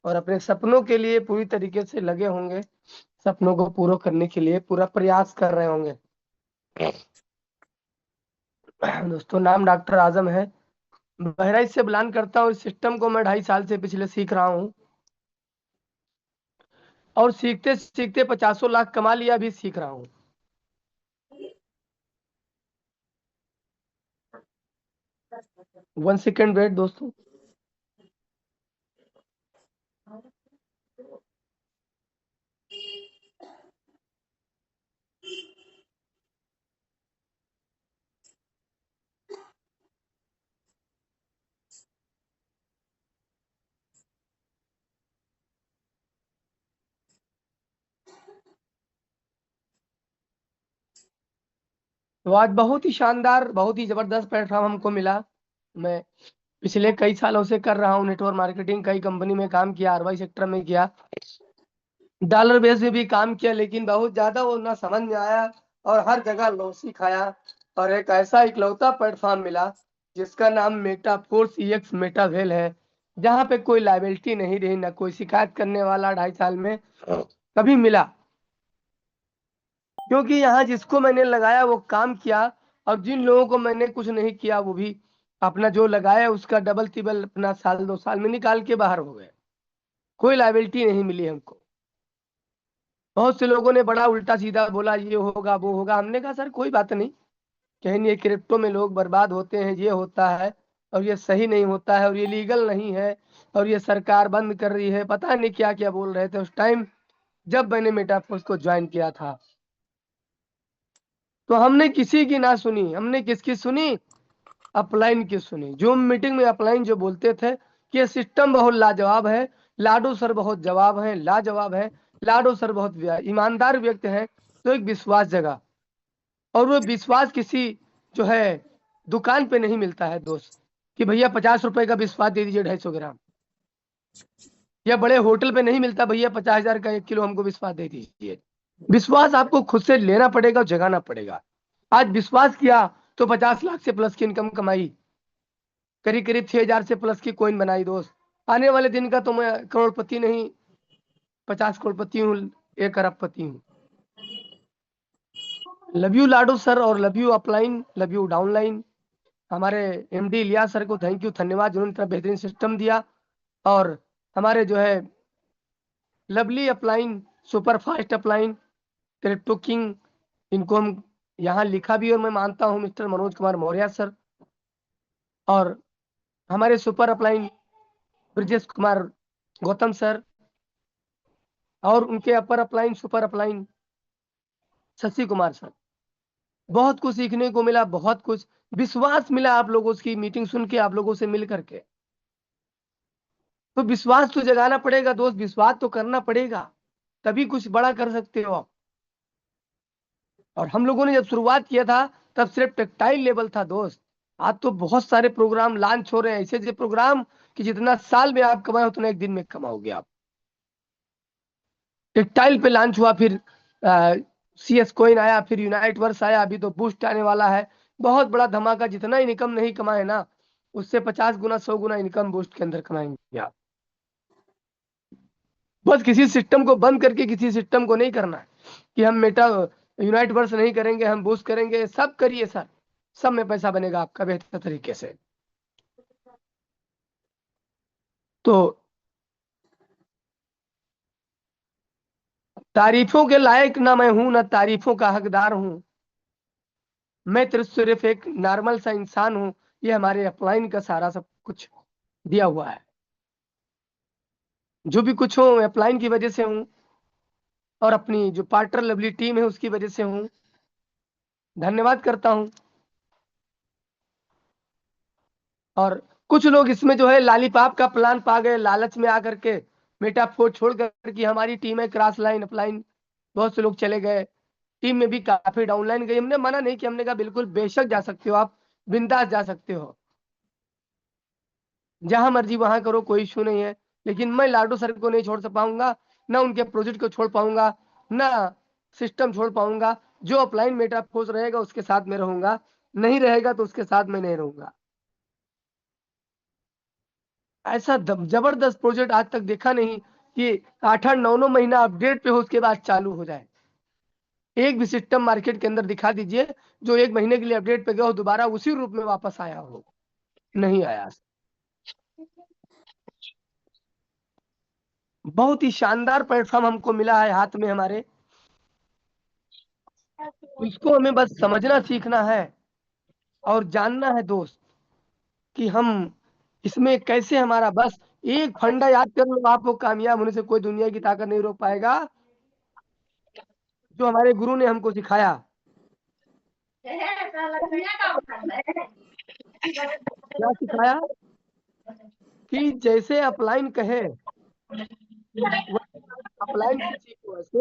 और अपने सपनों के लिए पूरी तरीके से लगे होंगे, सपनों को पूरा करने के लिए पूरा प्रयास कर रहे होंगे। दोस्तों, नाम डॉक्टर आजम है। बहराइच से बिलोंग करता हूँ। इस सिस्टम को मैं 2.5 साल से पिछले सीख रहा हूँ, और सीखते सीखते 50 लाख कमा लिया भी सीख रहा हूँ। वन सेकेंड वेट दोस्तों। तो आज बहुत ही शानदार, बहुत ही जबरदस्त प्लेटफॉर्म हमको मिला। मैं पिछले कई सालों से कर रहा हूँ नेटवर्क मार्केटिंग, कई कंपनी में काम किया, आरवाई सेक्टर में किया, डॉलर बेस में भी काम किया, लेकिन बहुत ज्यादा वो ना समझ में आया और हर जगह लॉस ही खाया। और एक ऐसा इकलौता प्लेटफॉर्म मिला जिसका नाम मेटा फोर्स EX मेटावेल है, जहाँ पे कोई लाइबिलिटी नहीं रही, ना कोई शिकायत करने वाला 2.5 साल में कभी मिला। क्योंकि यहाँ जिसको मैंने लगाया वो काम किया, और जिन लोगों को मैंने कुछ नहीं किया वो भी अपना जो लगाया उसका डबल तिबल अपना 1-2 साल में निकाल के बाहर हो गए। कोई लाइबिलिटी नहीं मिली हमको। बहुत से लोगों ने बड़ा उल्टा सीधा बोला, ये होगा वो होगा। हमने कहा सर कोई बात नहीं, कहीं नहीं, क्रिप्टो में लोग बर्बाद होते हैं, ये होता है और ये सही नहीं होता है और ये लीगल नहीं है और ये सरकार बंद कर रही है, पता नहीं क्या क्या बोल रहे थे उस टाइम जब मैंने मेटाफोर्स को ज्वाइन किया था। तो हमने किसी की ना सुनी, हमने किसकी सुनी? अपलाइन की सुनी। जूम मीटिंग में अपलाइन जो बोलते थे कि ये सिस्टम बहुत लाजवाब है, लाडो सर बहुत जवाब है, लाजवाब है, लाडो सर बहुत ईमानदार व्यक्ति हैं, तो एक विश्वास जगा। और वो विश्वास किसी जो है दुकान पे नहीं मिलता है दोस्त, कि भैया 50 रुपए का विश्वास दे दीजिए 250 ग्राम, या बड़े होटल पे नहीं मिलता, भैया 50,000 का 1 किलो हमको विश्वास दे दीजिए। विश्वास आपको खुद से लेना पड़ेगा और जगाना पड़ेगा। आज विश्वास किया तो 50 लाख से प्लस की इनकम कमाई, करीब करीब 6,000 से प्लस की कॉइन बनाई दोस्त। आने वाले दिन का तो मैं करोड़पति नहीं, 50 करोड़पति हूँ, 1 अरबपति हूँ। लव यू लाडो सर, और love you upline, love you downline. हमारे MD इलियास सर को थैंक यू, धन्यवाद, जिन्होंने इतना बेहतरीन सिस्टम दिया। और हमारे जो है lovely upline, super fast upline, crypto king, इनको हम यहाँ लिखा भी और मैं मानता हूँ, मिस्टर मनोज कुमार मौर्य सर। और हमारे super upline Brajesh Kumar Gautam sir, और उनके upper upline super upline Shashi Kumar sir. बहुत कुछ सीखने को मिला, बहुत कुछ विश्वास मिला आप लोगों की मीटिंग सुन के, आप लोगों से मिल करके। तो विश्वास तो जगाना पड़ेगा दोस्त, विश्वास तो करना पड़ेगा, तभी कुछ बड़ा कर सकते हो आप। और हम लोगों ने जब शुरुआत किया था तब सिर्फ टेक्सटाइल लेवल था दोस्त। आज तो बहुत सारे प्रोग्राम लॉन्च हो रहे हैं, ऐसे ऐसे प्रोग्राम कि जितना साल में आप कमाए उतना एक दिन में कमाओगे आप। टेक्सटाइल पे लॉन्च हुआ, फिर CS कॉइन आया, फिर यूनाइट वर्स आया, अभी तो बूस्ट आने वाला है। बहुत बड़ा धमाका, जितना इनकम नहीं कमाए ना उससे 50 गुना 100 गुना इनकम बूस्ट के अंदर कमाएंगे आप। बस किसी सिस्टम को बंद करके किसी सिस्टम को नहीं करना है कि हम मेटा यूनाइट वर्स नहीं करेंगे, हम बूस्ट करेंगे। सब करिए सर, सब में पैसा बनेगा आपका बेहतर तरीके से। तो तारीफों के लायक ना मैं हूं, ना तारीफों का हकदार हूं। मैं तो सिर्फ एक नॉर्मल सा इंसान हूं। ये हमारे अपलाइन का सारा सब कुछ दिया हुआ है। जो भी कुछ हो अपलाइन की वजह से हूं, और अपनी जो पार्टनर लवली टीम है उसकी वजह से हूं। धन्यवाद करता हूं। और कुछ लोग इसमें जो है लालीपाप का प्लान पा गए, लालच में आकर के मेटाफोर छोड़ कर कि हमारी टीम है क्रॉस लाइन अपलाइन, बहुत से लोग चले गए। टीम में भी काफी डाउनलाइन गई, हमने मना नहीं किया, हमने कहा बिल्कुल बेशक जा सकते हो आप, बिंदास जा सकते हो, जहां मर्जी वहां करो, कोई इशू नहीं है। लेकिन मैं लाडो सर को नहीं छोड़ पाऊंगा, ना उनके प्रोजेक्ट को छोड़ पाऊंगा, ना सिस्टम छोड़ पाऊंगा। जो अपलाइन मेटाफोर्स रहेगा उसके साथ में रहूंगा, नहीं रहेगा तो उसके साथ में नहीं रहूंगा। ऐसा जबरदस्त प्रोजेक्ट आज तक देखा नहीं कि 8-8 9-9 महीना अपडेट पे हो, उसके बाद चालू हो जाए। एक भी सिस्टम मार्केट के अंदर दिखा दीजिए जो 1 महीने के लिए अपडेट पे गया हो, दोबारा उसी रूप में वापस आया हो। नहीं आया। बहुत ही शानदार प्लेटफॉर्म हमको मिला है हाथ में हमारे, उसको हमें बस समझना सीखना है और जानना है दोस्त कि हम इसमें कैसे, हमारा बस एक फंडा याद कर लो, आपको कामयाब होने से कोई दुनिया की ताकत नहीं रोक पाएगा। जो हमारे गुरु ने हमको सिखाया, क्या सिखाया कि जैसे अपलाइन कहे अपलाइन से सीखो ऐसे।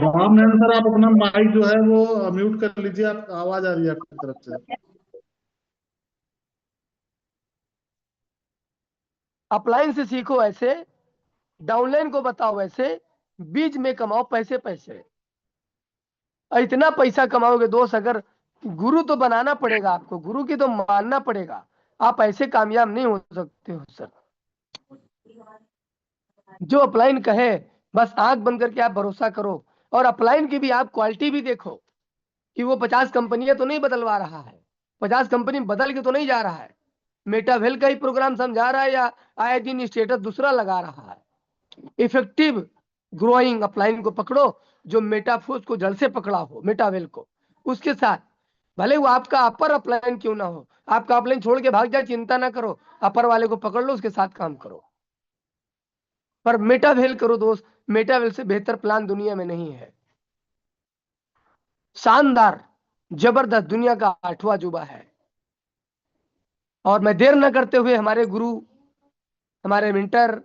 रामनारायण सर, आप अपना माइक जो है वो म्यूट कर लीजिए, आप आवाज आ रही है आपकी तरफ से। अपलाइन से सीखो ऐसे, डाउनलाइन को बताओ ऐसे, बीच में कमाओ पैसे पैसे। और इतना पैसा कमाओगे दोस्त, अगर गुरु तो बनाना पड़ेगा आपको, गुरु की तो मानना पड़ेगा। आप ऐसे कामयाब नहीं हो सकते हो सर। जो अपलाइन कहे बस आंख बंद करके आप भरोसा करो। और अपलाइन की भी आप क्वालिटी भी देखो कि वो 50 कंपनियां तो नहीं बदलवा रहा है, 50 कंपनी बदल के तो नहीं जा रहा है, मेटावेल का ही प्रोग्राम समझा रहा है या आए दिन स्टेटस दूसरा लगा रहा है। इफेक्टिव ग्रोइंग अपलाइन को पकड़ो, जो मेटाफोर्स को जड़ से पकड़ा हो, मेटावेल को, उसके साथ भले वो आपका अपर अपलाइन क्यों ना हो, आपका अपलाइन छोड़ के भाग जाए चिंता ना करो, अपर वाले को पकड़ लो, उसके साथ काम करो। पर मेटावेल करो दोस्त, मेटावेल से बेहतर प्लान दुनिया में नहीं है। शानदार, जबरदस्त, दुनिया का 8वां अजूबा है। और मैं देर न करते हुए हमारे गुरु, हमारे mister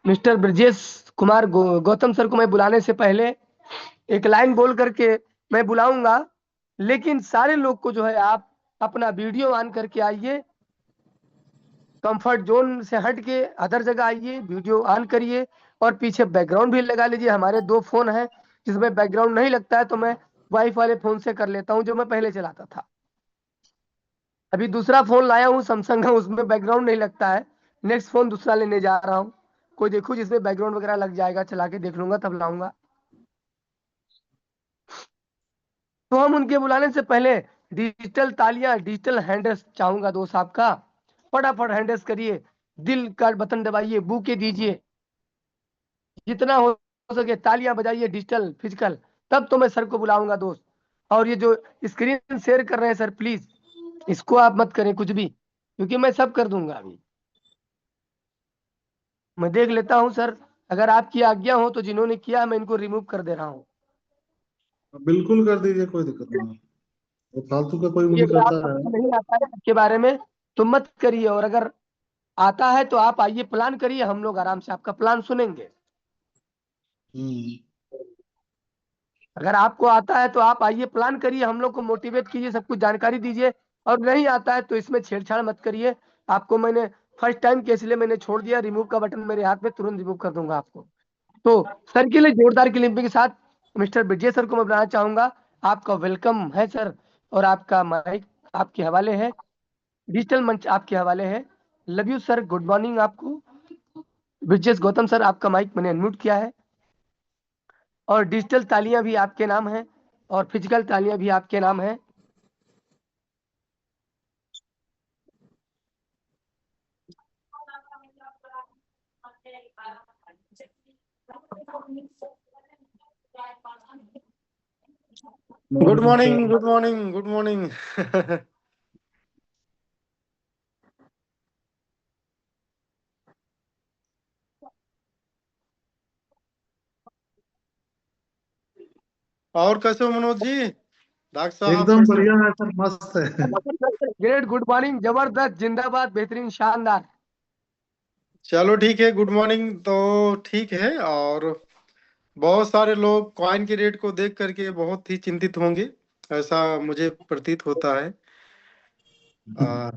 mister Brajesh Kumar Gautam sir को मैं बुलाने से पहले एक लाइन बोल करके मैं बुलाऊंगा। लेकिन सारे लोग को जो है, आप अपना वीडियो ऑन करके आइए, कंफर्ट जोन से हट के अदर जगह आइए, वीडियो ऑन करिए और पीछे बैकग्राउंड भी लगा लीजिए। हमारे 2 फोन हैं जिसमें बैकग्राउंड नहीं लगता है, तो मैं वाइफ वाले फोन से कर लेता हूं, जो मैं पहले चलाता था। अभी दूसरा फोन लाया हूँ सैमसंग का, उसमें बैकग्राउंड नहीं लगता है। नेक्स्ट फोन दूसरा लेने जा रहा हूँ, कोई देखो जिसमें बैकग्राउंड वगैरह लग जाएगा, चला के देख लूंगा तब लाऊंगा। तो हम उनके बुलाने से पहले डिजिटल तालियां, डिजिटल हैंडल्स चाहूंगा दोस्त आपका। फटाफट हैंडल्स करिए, दिल का बटन दबाइए, बूके दीजिए, जितना हो सके तालियां बजाइए, डिजिटल फिजिकल। तब तो मैं सर को बुलाऊंगा दोस्त। और ये जो स्क्रीन शेयर कर रहे हैं सर, प्लीज इसको आप मत करें कुछ भी, क्योंकि मैं सब कर दूंगा। अभी मैं देख लेता हूं सर, अगर आपकी आज्ञा हो तो जिन्होंने किया मैं इनको रिमूव कर दे रहा हूं। बिल्कुल कर दीजिए, कोई दिक्कत नहीं है। वो फालतू का कोई ये मुझे अगर करता है। आपको नहीं आता है इसके बारे में तो मत करिए, और अगर आता है तो आप आइए, प्लान करिए, हम लोग आराम से आपका प्लान सुनेंगे। हम्म। अगर आपको आता है तो आप आइए, प्लान करिए, हम लोग को मोटिवेट कीजिए, सब कुछ जानकारी दीजिए। और नहीं आता है तो इसमें छेड़छाड़ मत करिए। आपको मैंने फर्स्ट टाइम के इसलिए मैंने छोड़ दिया, रिमूव का बटन मेरे हाथ में, तुरंत रिमूव कर दूंगा आपको। तो सर के लिए जोरदार क्लिपिंग के साथ मिस्टर विजय सर को मैं बुलाना चाहूंगा। आपका वेलकम है सर, और आपका माइक आपके हवाले है, डिजिटल मंच आपके हवाले है। Love you sir, good morning आपको। विजय गौतम सर, आपका माइक मैंने अनम्यूट किया है, और डिजिटल तालियां भी आपके नाम है, और फिजिकल तालियां भी आपके नाम है। Good morning morning, sir. Good morning, good morning. और कैसे हो मनोज जी? डॉक्टर साहब एकदम कैसे हो? बढ़िया है सर, मस्त है। ग्रेट, गुड मॉर्निंग, जबरदस्त, जिंदाबाद, बेहतरीन, शानदार। चलो ठीक है, गुड मॉर्निंग तो ठीक है। और बहुत सारे लोग कॉइन के रेट को देख करके बहुत ही चिंतित होंगे, ऐसा मुझे प्रतीत होता है। आ,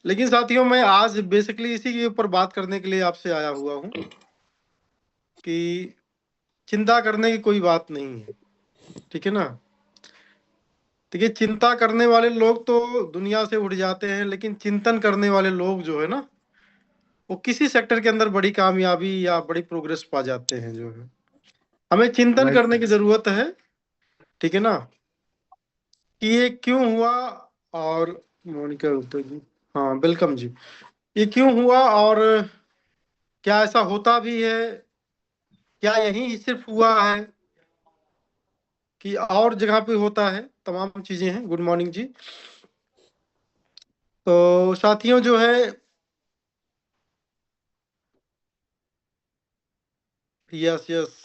लेकिन साथियों, मैं आज बेसिकली इसी के ऊपर बात करने के लिए आपसे आया हुआ हूँ कि चिंता करने की कोई बात नहीं है, ठीक है ना। देखिए, चिंता करने वाले लोग तो दुनिया से उठ जाते हैं, लेकिन चिंतन करने वाले लोग जो है ना, वो किसी सेक्टर के अंदर बड़ी कामयाबी या बड़ी प्रोग्रेस पा जाते हैं जो है। हमें चिंतन राइट करने की जरूरत है, ठीक है ना, कि ये क्यों हुआ। और मोनिका गुप्ता जी, हाँ वेलकम जी। ये क्यों हुआ, और क्या ऐसा होता भी है, क्या यही सिर्फ हुआ है कि और जगह पे होता है, तमाम चीजें हैं। गुड मॉर्निंग जी। तो साथियों जो है, यस यस,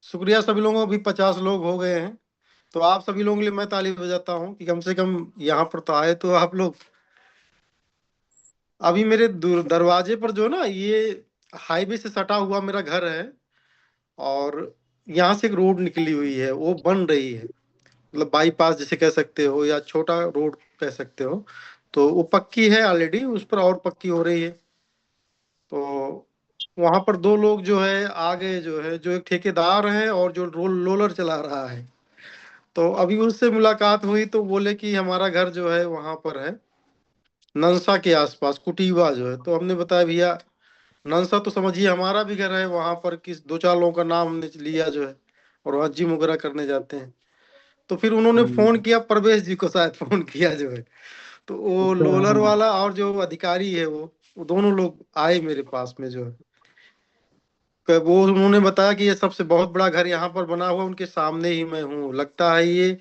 शुक्रिया सभी लोगों को। भी 50 लोग हो गए हैं, तो आप सभी लोगों के लिए मैं ताली बजाता हूँ कि कम से कम यहाँ पर तो आए तो आप लोग। अभी मेरे दरवाजे पर जो ना, ये हाईवे से सटा हुआ मेरा घर है, और यहाँ से एक रोड निकली हुई है, वो बन रही है, मतलब बाईपास जिसे कह सकते हो, या छोटा रोड कह सकते हो। तो वो पक्की है ऑलरेडी, उस पर और पक्की हो रही है। तो वहां पर दो लोग जो है आगे जो है, जो एक ठेकेदार है और जो रोलर चला रहा है, तो अभी उससे मुलाकात हुई, तो बोले कि हमारा घर जो है वहां पर है, नंसा के आसपास कुटीवा जो है। तो हमने बताया भैया, नंसा तो समझिए हमारा भी घर है वहां पर, किस दो चार लोगों का नाम हमने लिया जो है, और वहाँ जिम वगैरह करने जाते हैं। तो फिर उन्होंने फोन किया, परवेश जी को शायद फोन किया जो है, तो वो अच्छा लोलर हाँ। वाला और जो अधिकारी है वो दोनों लोग आए मेरे पास में जो है। वो उन्होंने बताया कि ये सबसे बहुत बड़ा घर यहाँ पर बना हुआ, उनके सामने ही मैं हूँ, लगता है ये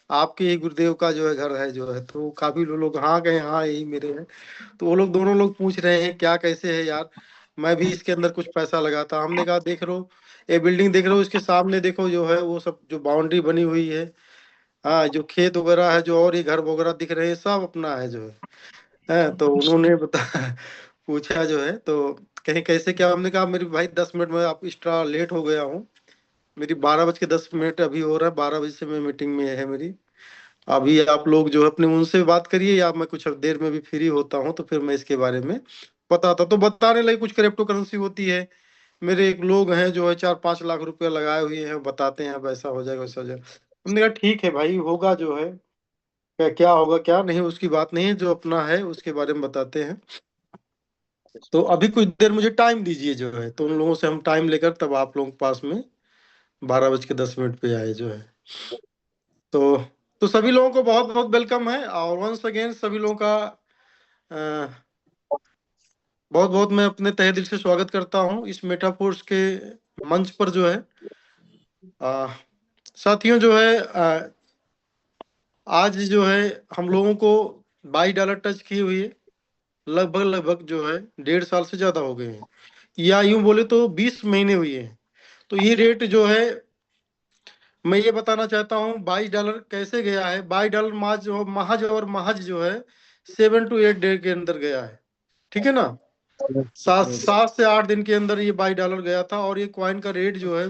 आपके ही गुरुदेव का जो है घर है जो है। तो काफी लोग हाँ कहे, हाँ यही मेरे है। तो वो लोग दोनों लोग पूछ रहे हैं क्या कैसे है यार, मैं भी इसके अंदर कुछ पैसा लगाता। हमने कहा देख रहे हो, ये बिल्डिंग देख रहे हो, इसके सामने देखो जो है वो सब जो बाउंड्री बनी हुई है, हाँ जो खेत वगैरह है जो, और ये घर वगैरह दिख रहे हैं, सब अपना है जो है। तो उन्होंने बता पूछा जो है, तो कहीं कैसे क्या। हमने कहा मेरी भाई 10 मिनट में आप एक्स्ट्रा लेट हो गया हूँ, मेरी 12:10 अभी हो रहा है, 12 बजे से मैं मीटिंग में है मेरी। अभी आप लोग जो है अपने उनसे बात करिए, या मैं कुछ देर में भी फ्री होता हूँ तो फिर मैं इसके बारे में बताता। तो बताने लगे कुछ क्रिप्टो करेंसी होती है, मेरे एक लोग हैं जो है 4-5 लाख रुपया लगाए हुए हैं, बताते हैं अब ऐसा हो जाएगा वैसा हो जाएगा। हमने कहा ठीक है भाई, होगा जो है, क्या क्या होगा क्या नहीं उसकी बात नहीं है, जो अपना है उसके बारे में बताते हैं। तो अभी कुछ देर मुझे टाइम दीजिए जो है, तो उन लोगों से हम टाइम लेकर तब आप लोगों के पास में 12:10 पे आए जो है। तो सभी लोगों को बहुत बहुत वेलकम है, और वंस अगेन सभी लोगों का बहुत बहुत मैं अपने तहे दिल से स्वागत करता हूँ इस मेटाफोर्स के मंच पर जो है। अ, साथियों जो है, आज जो है हम लोगों को $22 टच की हुई है, लगभग लगभग जो है 1.5 साल से ज्यादा हो गए हैं, या यूं बोले तो 20 महीने हुए हैं। तो ये रेट जो है, मैं ये बताना चाहता हूँ $22 कैसे गया है। $22 महज और महज जो है 7 to 8 डे के अंदर गया है, ठीक है ना। 7 से 8 दिन के अंदर ये $22 गया था, और ये क्वाइन का रेट जो है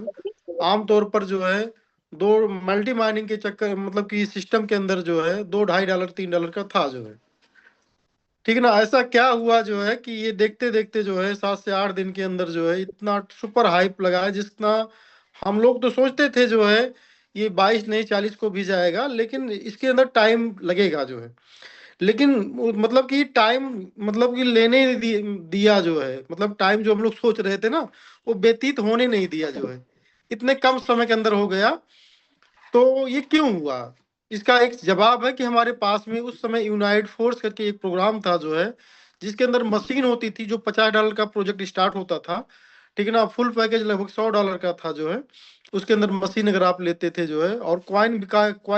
आमतौर पर जो है, दो मल्टी माइनिंग के चक्कर मतलब कि सिस्टम के अंदर जो है $2 $2.5 $3 का था जो है, ठीक है ना। ऐसा क्या हुआ जो है कि ये देखते देखते जो है 7 से 8 दिन के अंदर जो है इतना सुपर हाइप लगा है, जितना हम लोग तो सोचते थे जो है ये 22 नहीं 40 को भी जाएगा, लेकिन इसके अंदर टाइम लगेगा जो है। लेकिन मतलब कि टाइम, मतलब कि लेने नहीं दिया जो है, मतलब टाइम जो हम लोग सोच रहे थे ना, वो व्यतीत होने नहीं दिया जो है, इतने कम समय के अंदर हो गया। तो ये क्यों हुआ, इसका एक जवाब है कि हमारे पास में उस समय यूनाइट फोर्स करके एक प्रोग्राम था जो है, जिसके अंदर मशीन होती थी, जो $50 का प्रोजेक्ट स्टार्ट होता था, ठीक है ना। फुल पैकेज लगभग $100 का था जो है, उसके अंदर मशीन अगर आप लेते थे जो है, और क्वाइन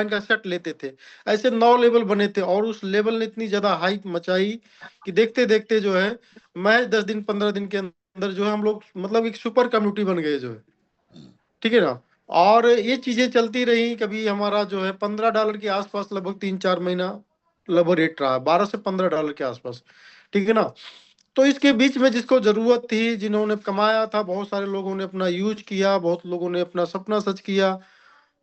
का सेट लेते थे, ऐसे 9 लेवल बने थे, और उस लेवल ने इतनी ज्यादा हाइप मचाई कि देखते देखते जो है मैं 10 दिन 15 दिन के अंदर जो है हम लोग मतलब एक सुपर कम्युनिटी बन गए जो है, ठीक है ना। और ये चीजें चलती रही, कभी हमारा जो है $15 के आसपास लगभग 3-4 महीना लगभग रेट रहा, $12 से $15 के आसपास, ठीक है ना। तो इसके बीच में जिसको जरूरत थी, जिन्होंने कमाया था, बहुत सारे लोगों ने अपना यूज किया, बहुत लोगों ने अपना सपना सच किया,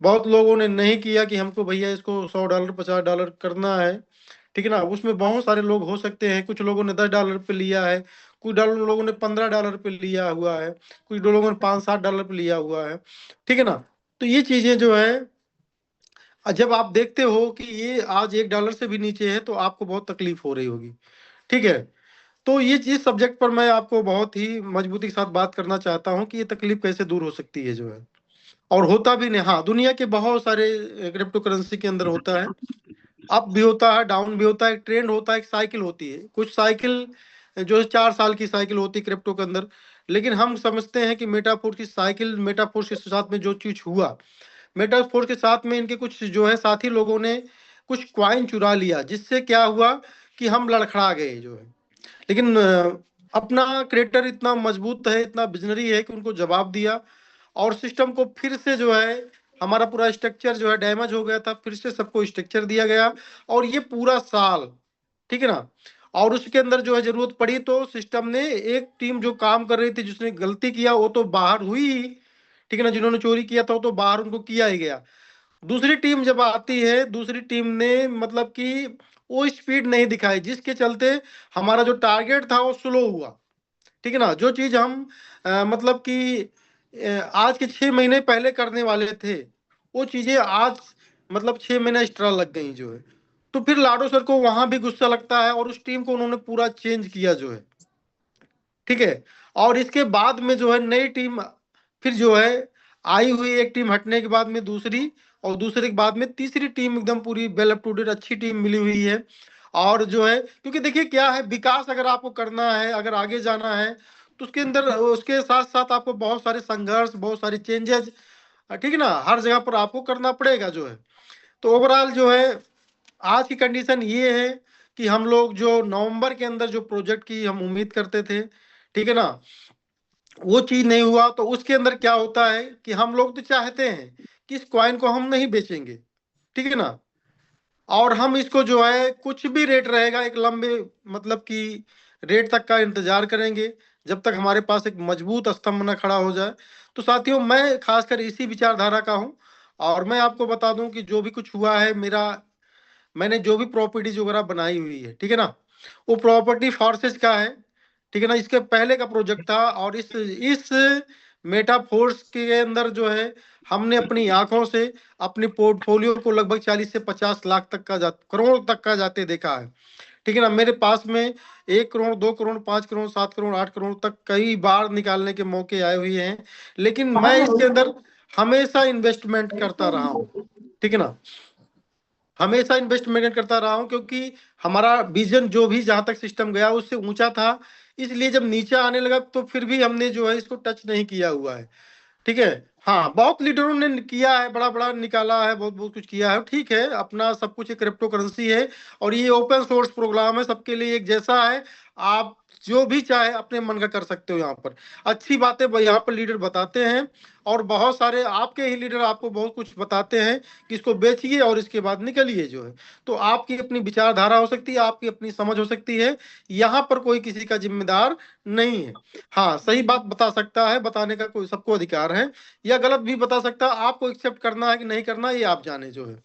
बहुत लोगों ने नहीं किया कि हमको भैया इसको $100 $50 करना है, ठीक है ना। उसमें बहुत सारे लोग हो सकते हैं, कुछ लोगों ने $10 पे लिया है, कुछ लोगों ने $15 पे लिया हुआ है, कुछ लोगों ने $5-7 पे लिया हुआ है, ठीक है ना। तो ये चीजें जो है जब आप देखते हो कि ये आज $1 से भी नीचे है तो आपको बहुत तकलीफ हो रही होगी। ठीक है, तो ये चीज सब्जेक्ट पर मैं आपको बहुत ही मजबूती के साथ बात करना चाहता हूँ कि ये तकलीफ कैसे दूर हो सकती है जो है, और होता भी नहीं। हाँ, दुनिया के बहुत सारे क्रिप्टो करेंसी के अंदर होता है, अप भी होता है, डाउन भी होता है, एक ट्रेंड होता है, एक साइकिल होती है। कुछ साइकिल जो 4 साल की साइकिल होती है क्रिप्टो के अंदर, लेकिन हम समझते हैं कि मेटाफोर की साइकिल, मेटाफोर के साथ में जो चीज हुआ, मेटाफोर के साथ में इनके कुछ जो है साथी लोगों ने कुछ क्वाइन चुरा लिया, जिससे क्या हुआ कि हम लड़खड़ा गए जो है। लेकिन अपना क्रिएटर इतना मजबूत है, इतना विजनरी है कि उनको जवाब दिया, और सिस्टम को फिर से जो है, हमारा पूरा स्ट्रक्चर जो है डैमेज हो गया था, फिर से सबको स्ट्रक्चर दिया गया, और ये पूरा साल, ठीक है ना। और उसके अंदर जो है जरूरत पड़ी तो सिस्टम ने, एक टीम जो काम कर रही थी जिसने गलती किया वो तो बाहर हुई ही, ठीक है ना, जिन्होंने चोरी किया था वो तो बाहर उनको किया ही गया। दूसरी टीम जब आती है, दूसरी टीम ने मतलब कि वो स्पीड नहीं दिखाई, जिसके चलते हमारा जो टारगेट था वो स्लो हुआ। ठीक है ना, जो चीज हम मतलब कि आज के 6 महीने पहले करने वाले थे, वो चीजें आज मतलब 6 महीने एक्स्ट्रा लग गई जो है। तो फिर लाडो सर को वहां भी गुस्सा लगता है, और उस टीम को उन्होंने पूरा चेंज किया जो है। ठीक है, और इसके बाद में जो है नई टीम फिर जो है आई हुई, एक टीम हटने के बाद में दूसरी, और दूसरे के बाद में तीसरी टीम एकदम पूरी वेल अप टू डेट अच्छी टीम मिली हुई है। और जो है, क्योंकि देखिए क्या है, विकास अगर आपको करना है, अगर आगे जाना है, तो उसके अंदर उसके साथ साथ आपको बहुत सारे संघर्ष, बहुत सारे चेंजेस, ठीक है ना, हर जगह पर आपको करना पड़ेगा जो है। तो ओवरऑल जो है आज की कंडीशन ये है कि हम लोग जो नवंबर के अंदर जो प्रोजेक्ट की हम उम्मीद करते थे, ठीक है ना, वो चीज नहीं हुआ। तो उसके अंदर क्या होता है कि हम लोग तो चाहते हैं कि इस कॉइन को हम नहीं बेचेंगे, ठीक है ना, और हम इसको जो है कुछ भी रेट रहेगा एक लंबे मतलब कि रेट तक का इंतजार करेंगे, जब तक हमारे पास एक मजबूत स्तंभ न खड़ा हो जाए। तो साथियों, मैं खासकर इसी विचारधारा का हूं, और मैं आपको बता दूं कि जो भी कुछ हुआ है, मैंने जो भी प्रॉपर्टीज वगैरह बनाई हुई है, ठीक है ना, वो प्रॉपर्टी फॉर्सेज का है, ठीक है ना, इसके पहले का प्रोजेक्ट था। और इस मेटाफोर्स के अंदर जो है हमने अपनी आंखों से अपनी पोर्टफोलियो को लगभग 40 से 50 लाख तक का करोड़ तक का जाते देखा है। ठीक है ना, मेरे पास में 1 करोड़, 2 करोड़, 5 करोड़, 7 करोड़, 8 करोड़ तक कई बार निकालने के मौके आए हुए हैं, लेकिन मैं इसके अंदर हमेशा इन्वेस्टमेंट करता रहा हूँ। ठीक है ना, हमेशा इन्वेस्टमेंट करता रहा हूं, क्योंकि हमारा विजन जो भी जहां तक सिस्टम गया उससे ऊंचा था। इसलिए जब नीचे आने लगा तो फिर भी हमने जो है इसको टच नहीं किया हुआ है। ठीक है, हाँ, बहुत लीडरों ने किया है, बड़ा बड़ा निकाला है, बहुत बहुत कुछ किया है, ठीक है, अपना सब कुछ एक क्रिप्टो करेंसी है, और ये ओपन सोर्स प्रोग्राम है, सबके लिए एक जैसा है। आप जो भी चाहे अपने मन का कर सकते हो। यहाँ पर अच्छी बातें यहाँ पर लीडर बताते हैं, और बहुत सारे आपके ही लीडर आपको बहुत कुछ बताते हैं कि इसको बेचिए और इसके बाद निकलिए जो है। तो आपकी अपनी विचारधारा हो सकती है, आपकी अपनी समझ हो सकती है, यहाँ पर कोई किसी का जिम्मेदार नहीं है। हाँ, सही बात बता सकता है, बताने का कोई सबको अधिकार है, या गलत भी बता सकता है, आपको एक्सेप्ट करना है कि नहीं करना ये आप जाने जो है।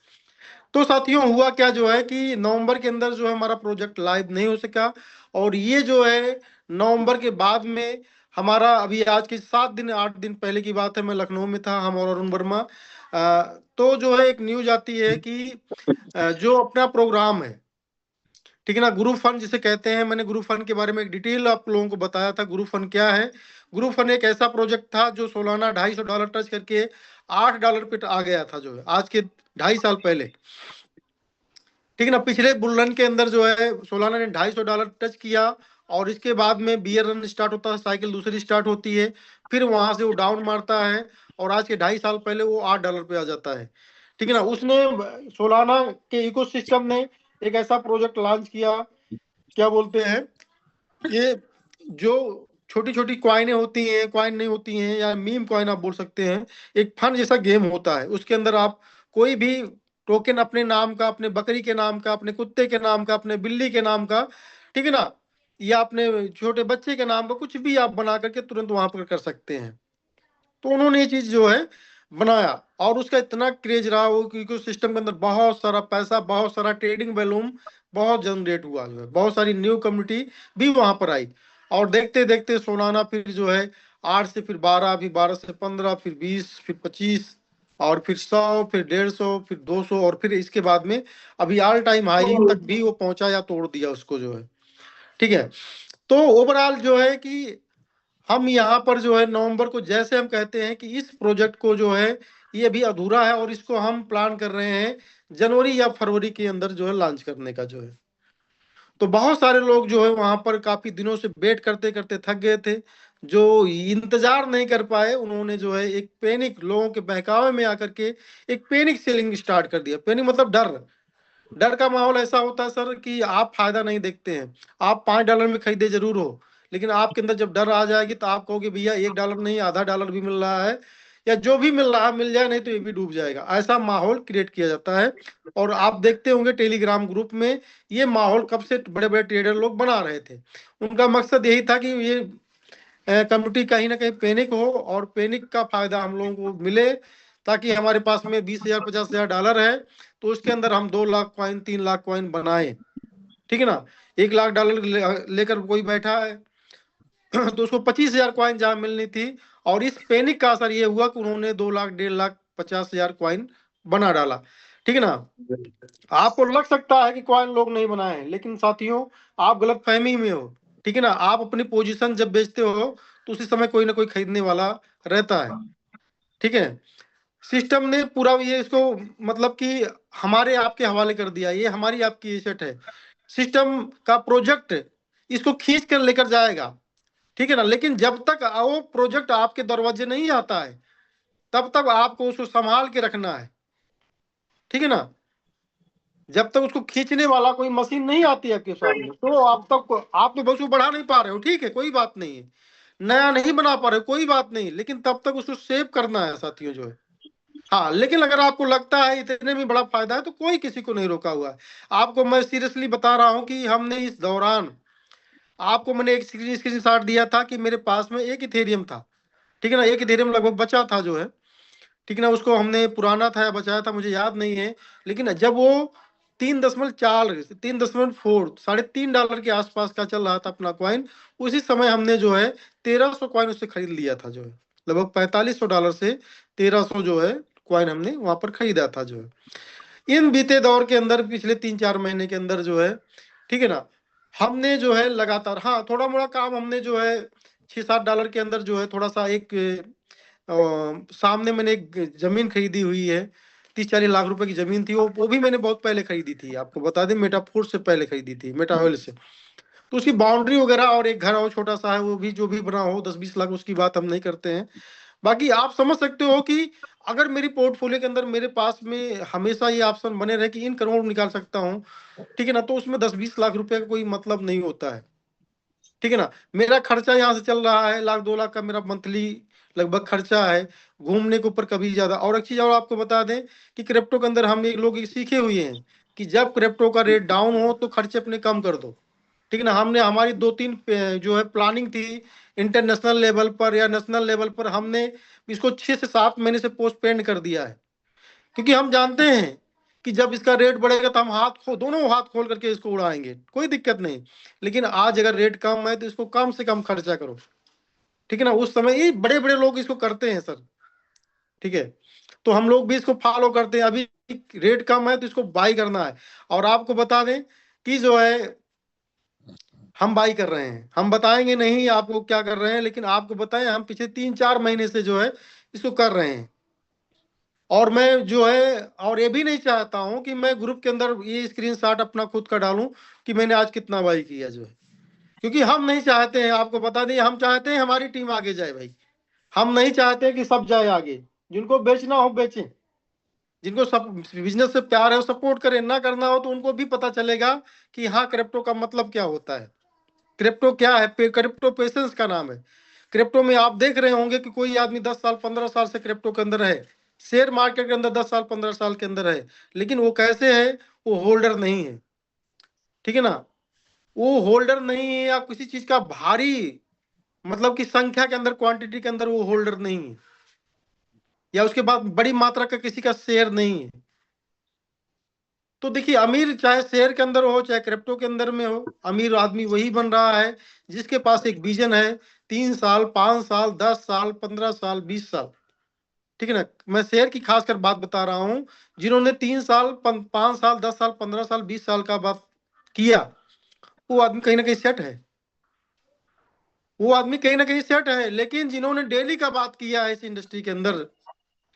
तो साथियों, हुआ क्या जो है कि नवंबर के अंदर जो है हमारा प्रोजेक्ट लाइव नहीं हो सका, और ये जो है नवंबर के बाद में हमारा, अभी आज के 7 दिन 8 दिन पहले की बात है, मैं लखनऊ में था, हम और अरुण वर्मा, तो जो है एक न्यूज आती है कि जो अपना प्रोग्राम है, ठीक है ना, गुरु फन जिसे कहते हैं, मैंने गुरु फन के बारे में एक डिटेल आप लोगों को बताया था। गुरु फन क्या है? गुरु फन एक ऐसा प्रोजेक्ट था जो सालाना $250 टच करके $8 पे आ गया था, जो है आज के 2.5 साल पहले। ठीक है ना, पिछले बुल रन के अंदर जो है सोलाना ने $250 टच किया, और इसके बाद में बियर रन स्टार्ट होता है, साइकिल दूसरी स्टार्ट होती है, फिर वहां से वो डाउन मारता है, और आज के 2.5 साल पहले वो $8 पे आ जाता है। ठीक है ना, उसने सोलाना के इकोसिस्टम ने एक ऐसा प्रोजेक्ट लॉन्च किया, क्या बोलते हैं ये, जो छोटी छोटी क्वाइनें होती हैं, क्वाइन नहीं होती हैं, या मीम क्वाइन आप बोल सकते हैं, एक फन जैसा गेम होता है। उसके अंदर आप कोई भी टोकन अपने नाम का, अपने बकरी के नाम का, अपने कुत्ते के नाम का, अपने बिल्ली के नाम का, ठीक है ना, या अपने छोटे बच्चे के नाम का, कुछ भी आप बना करके तुरंत वहां पर कर सकते हैं। तो उन्होंने ये चीज जो है बनाया, और उसका इतना क्रेज रहा वो, क्योंकि सिस्टम के अंदर बहुत सारा पैसा, बहुत सारा ट्रेडिंग वॉल्यूम बहुत जनरेट हुआ जो है, बहुत सारी न्यू कम्युनिटी भी वहां पर आई, और देखते देखते सोलाना फिर जो है 8 से फिर 12, फिर 12 से 15, फिर 20, फिर 25, और फिर 100, फिर 150, फिर 200, और फिर इसके बाद में अभी ऑल टाइम हाई तक भी वो पहुंचा या तोड़ दिया उसको जो है। ठीक है, तो ओवरऑल जो है कि हम यहाँ पर जो है नवंबर को, जैसे हम कहते हैं कि इस प्रोजेक्ट को जो है ये भी अधूरा है और इसको हम प्लान कर रहे हैं जनवरी या फरवरी के अंदर जो है लॉन्च करने का जो है। तो बहुत सारे लोग जो है वहां पर काफी दिनों से वेट करते करते थक गए थे, जो इंतजार नहीं कर पाए, उन्होंने जो है एक पैनिक, लोगों के बहकावे में आकर के एक पैनिक सेलिंग स्टार्ट कर दिया। पैनिक मतलब डर। डर का माहौल ऐसा होता है सर कि आप फायदा नहीं देखते हैं। आप $5 में खरीदे जरूर हो, लेकिन आपके अंदर जब डर आ जाएगी तो आप कहोगे भैया $1 नहीं, $0.5 भी मिल रहा है, या जो भी मिल रहा है मिल जाए, नहीं तो ये भी डूब जाएगा। ऐसा माहौल क्रिएट किया जाता है। और आप देखते होंगे टेलीग्राम ग्रुप में ये माहौल कब से बड़े बड़े ट्रेडर लोग बना रहे थे। उनका मकसद यही था कि ये कम्युनिटी कहीं ना कहीं पैनिक हो और पैनिक का फायदा हम लोगों को मिले, ताकि हमारे पास में 20,000 50,000 डॉलर है तो उसके अंदर हम 2 लाख कॉइन 3 लाख कॉइन बनाए। ठीक है ना, 1 लाख डॉलर लेकर कोई बैठा है तो उसको 25,000 कॉइन जहां मिलनी थी, और इस पैनिक का असर ये हुआ कि उन्होंने 2 लाख 1.5 लाख 50,000 कॉइन बना डाला। ठीक है ना, आपको लग सकता है कि कॉइन लोग नहीं बनाए हैं, लेकिन साथियों आप गलत फहमी में हो। ठीक है ना, आप अपनी पोजीशन जब बेचते हो तो उसी समय कोई ना कोई खरीदने वाला रहता है। ठीक है, सिस्टम ने पूरा ये इसको मतलब कि हमारे आपके हवाले कर दिया, ये हमारी आपकी एसेट है। सिस्टम का प्रोजेक्ट इसको खींच कर लेकर जाएगा। ठीक है ना, लेकिन जब तक वो प्रोजेक्ट आपके दरवाजे नहीं आता है तब तक आपको उसको संभाल के रखना है। ठीक है ना, जब तक उसको खींचने वाला कोई मशीन नहीं आती है आपके सामने, तो आप तो बस वो बढ़ा नहीं पा रहे हो, ठीक है, कोई बात नहीं है, नया नहीं बना पा रहे हो, कोई बात नहीं, लेकिन तब तक उसको सेव करना है साथियों जो है। हाँ, लेकिन अगर आपको लगता है इतने में बड़ा फायदा है तो कोई किसी को नहीं रोका हुआ है। आपको मैं सीरियसली बता रहा हूं कि हमने इस दौरान, आपको मैंने एक स्क्रीन शॉट दिया था कि मेरे पास में एक इथेरियम था। ठीक है ना, एक इथेरियम लगभग बचा था जो है। ठीक है ना, उसको हमने पुराना था या बचाया था मुझे याद नहीं है, लेकिन जब वो 3.4 3.4 $3.5 के आसपास का चल रहा था अपना कॉइन, उसी समय हमने जो है 1,300 कॉइन उससे खरीद लिया था जो है। लगभग $4,500 से 1,300 जो है कॉइन हमने वहां पर खरीदा था जो है। इन बीते दौर के अंदर पिछले 3-4 महीने के अंदर जो है, ठीक है ना, हमने जो है लगातार, हाँ, थोड़ा मोड़ा काम हमने जो है $6-7 के अंदर जो है थोड़ा सा एक सामने मैंने एक जमीन खरीदी हुई है, 30-40 लाख रुपए की जमीन थी, वो भी मैंने बहुत पहले खरीदी थी, आपको बता दें मेटाफोर्स से पहले खरीदी थी, मेटावेल से। तो उसकी बाउंड्री वगैरह और एक घर और छोटा सा है, वो भी जो भी बना हो 10-20 लाख, उसकी बात हम नहीं करते हैं। बाकी आप समझ सकते हो कि अगर मेरी पोर्टफोलियो के अंदर मेरे पास में हमेशा ये ऑप्शन बने रहे कि इन करोड़ निकाल सकता हूँ, ठीक है ना, तो उसमें 10-20 लाख रुपए का कोई मतलब नहीं होता है। ठीक है ना, मेरा खर्चा यहाँ से चल रहा है 1-2 लाख का मेरा मंथली लगभग खर्चा है, घूमने के ऊपर कभी ज्यादा। और एक चीज और आपको बता दें कि क्रिप्टो के अंदर हम एक लोग सीखे हुए हैं कि जब क्रिप्टो का रेट डाउन हो तो खर्चे अपने कम कर दो। ठीक है ना, हमने हमारी 2-3 जो है प्लानिंग थी इंटरनेशनल लेवल पर या नेशनल लेवल पर, हमने इसको 6 से 7 महीने से पोस्टपोन कर दिया है, क्योंकि हम जानते हैं कि जब इसका रेट बढ़ेगा तो हम दोनों हाथ खोल करके इसको उड़ाएंगे, कोई दिक्कत नहीं। लेकिन आज अगर रेट कम है तो इसको कम से कम खर्चा करो। ठीक है ना, उस समय ये बड़े बड़े लोग इसको करते हैं सर। ठीक है, तो हम लोग भी इसको फॉलो करते हैं। अभी रेट कम है तो इसको बाई करना है। और आपको बता दें कि जो है हम बाई कर रहे हैं, हम बताएंगे नहीं आपको क्या कर रहे हैं, लेकिन आपको बताएं हम पिछले 3-4 महीने से जो है इसको कर रहे हैं। और मैं जो है, और ये भी नहीं चाहता हूं कि मैं ग्रुप के अंदर ये स्क्रीनशॉट अपना खुद का डालूं कि मैंने आज कितना बाई किया जो है, क्योंकि हम नहीं चाहते हैं, आपको बता दें, हम चाहते हैं हमारी टीम आगे जाए भाई। हम नहीं चाहते कि सब जाए आगे, जिनको बेचना हो बेचें, जिनको सब बिजनेस से प्यार है वो सपोर्ट करें, ना करना हो तो उनको भी पता चलेगा कि हाँ क्रिप्टो का मतलब क्या होता है, क्रिप्टो क्या है। क्रिप्टो पेशेंस का नाम है। क्रिप्टो में आप देख रहे होंगे कि कोई आदमी 10 साल 15 साल से क्रिप्टो के अंदर है, शेयर मार्केट के अंदर 10 साल 15 साल के अंदर है, लेकिन वो कैसे है, वो होल्डर नहीं है। ठीक है ना, वो होल्डर नहीं है, या किसी चीज का भारी मतलब कि संख्या के अंदर, क्वांटिटी के अंदर वो होल्डर नहीं है, या उसके बाद बड़ी मात्रा का किसी का शेयर नहीं है। तो देखिए, अमीर चाहे शेयर के अंदर हो चाहे क्रिप्टो के अंदर में हो, अमीर आदमी वही बन रहा है जिसके पास एक विजन है, 3 साल 5 साल 10 साल 15 साल 20 साल। ठीक है ना। मैं शेयर की खासकर बात बता रहा हूँ, जिन्होंने 3 साल 5 साल 10 साल 15 साल 20 साल का बात किया, वो आदमी कहीं ना कहीं सेट है, वो आदमी कहीं ना कहीं सेट है। लेकिन जिन्होंने डेली का बात किया है इस इंडस्ट्री के अंदर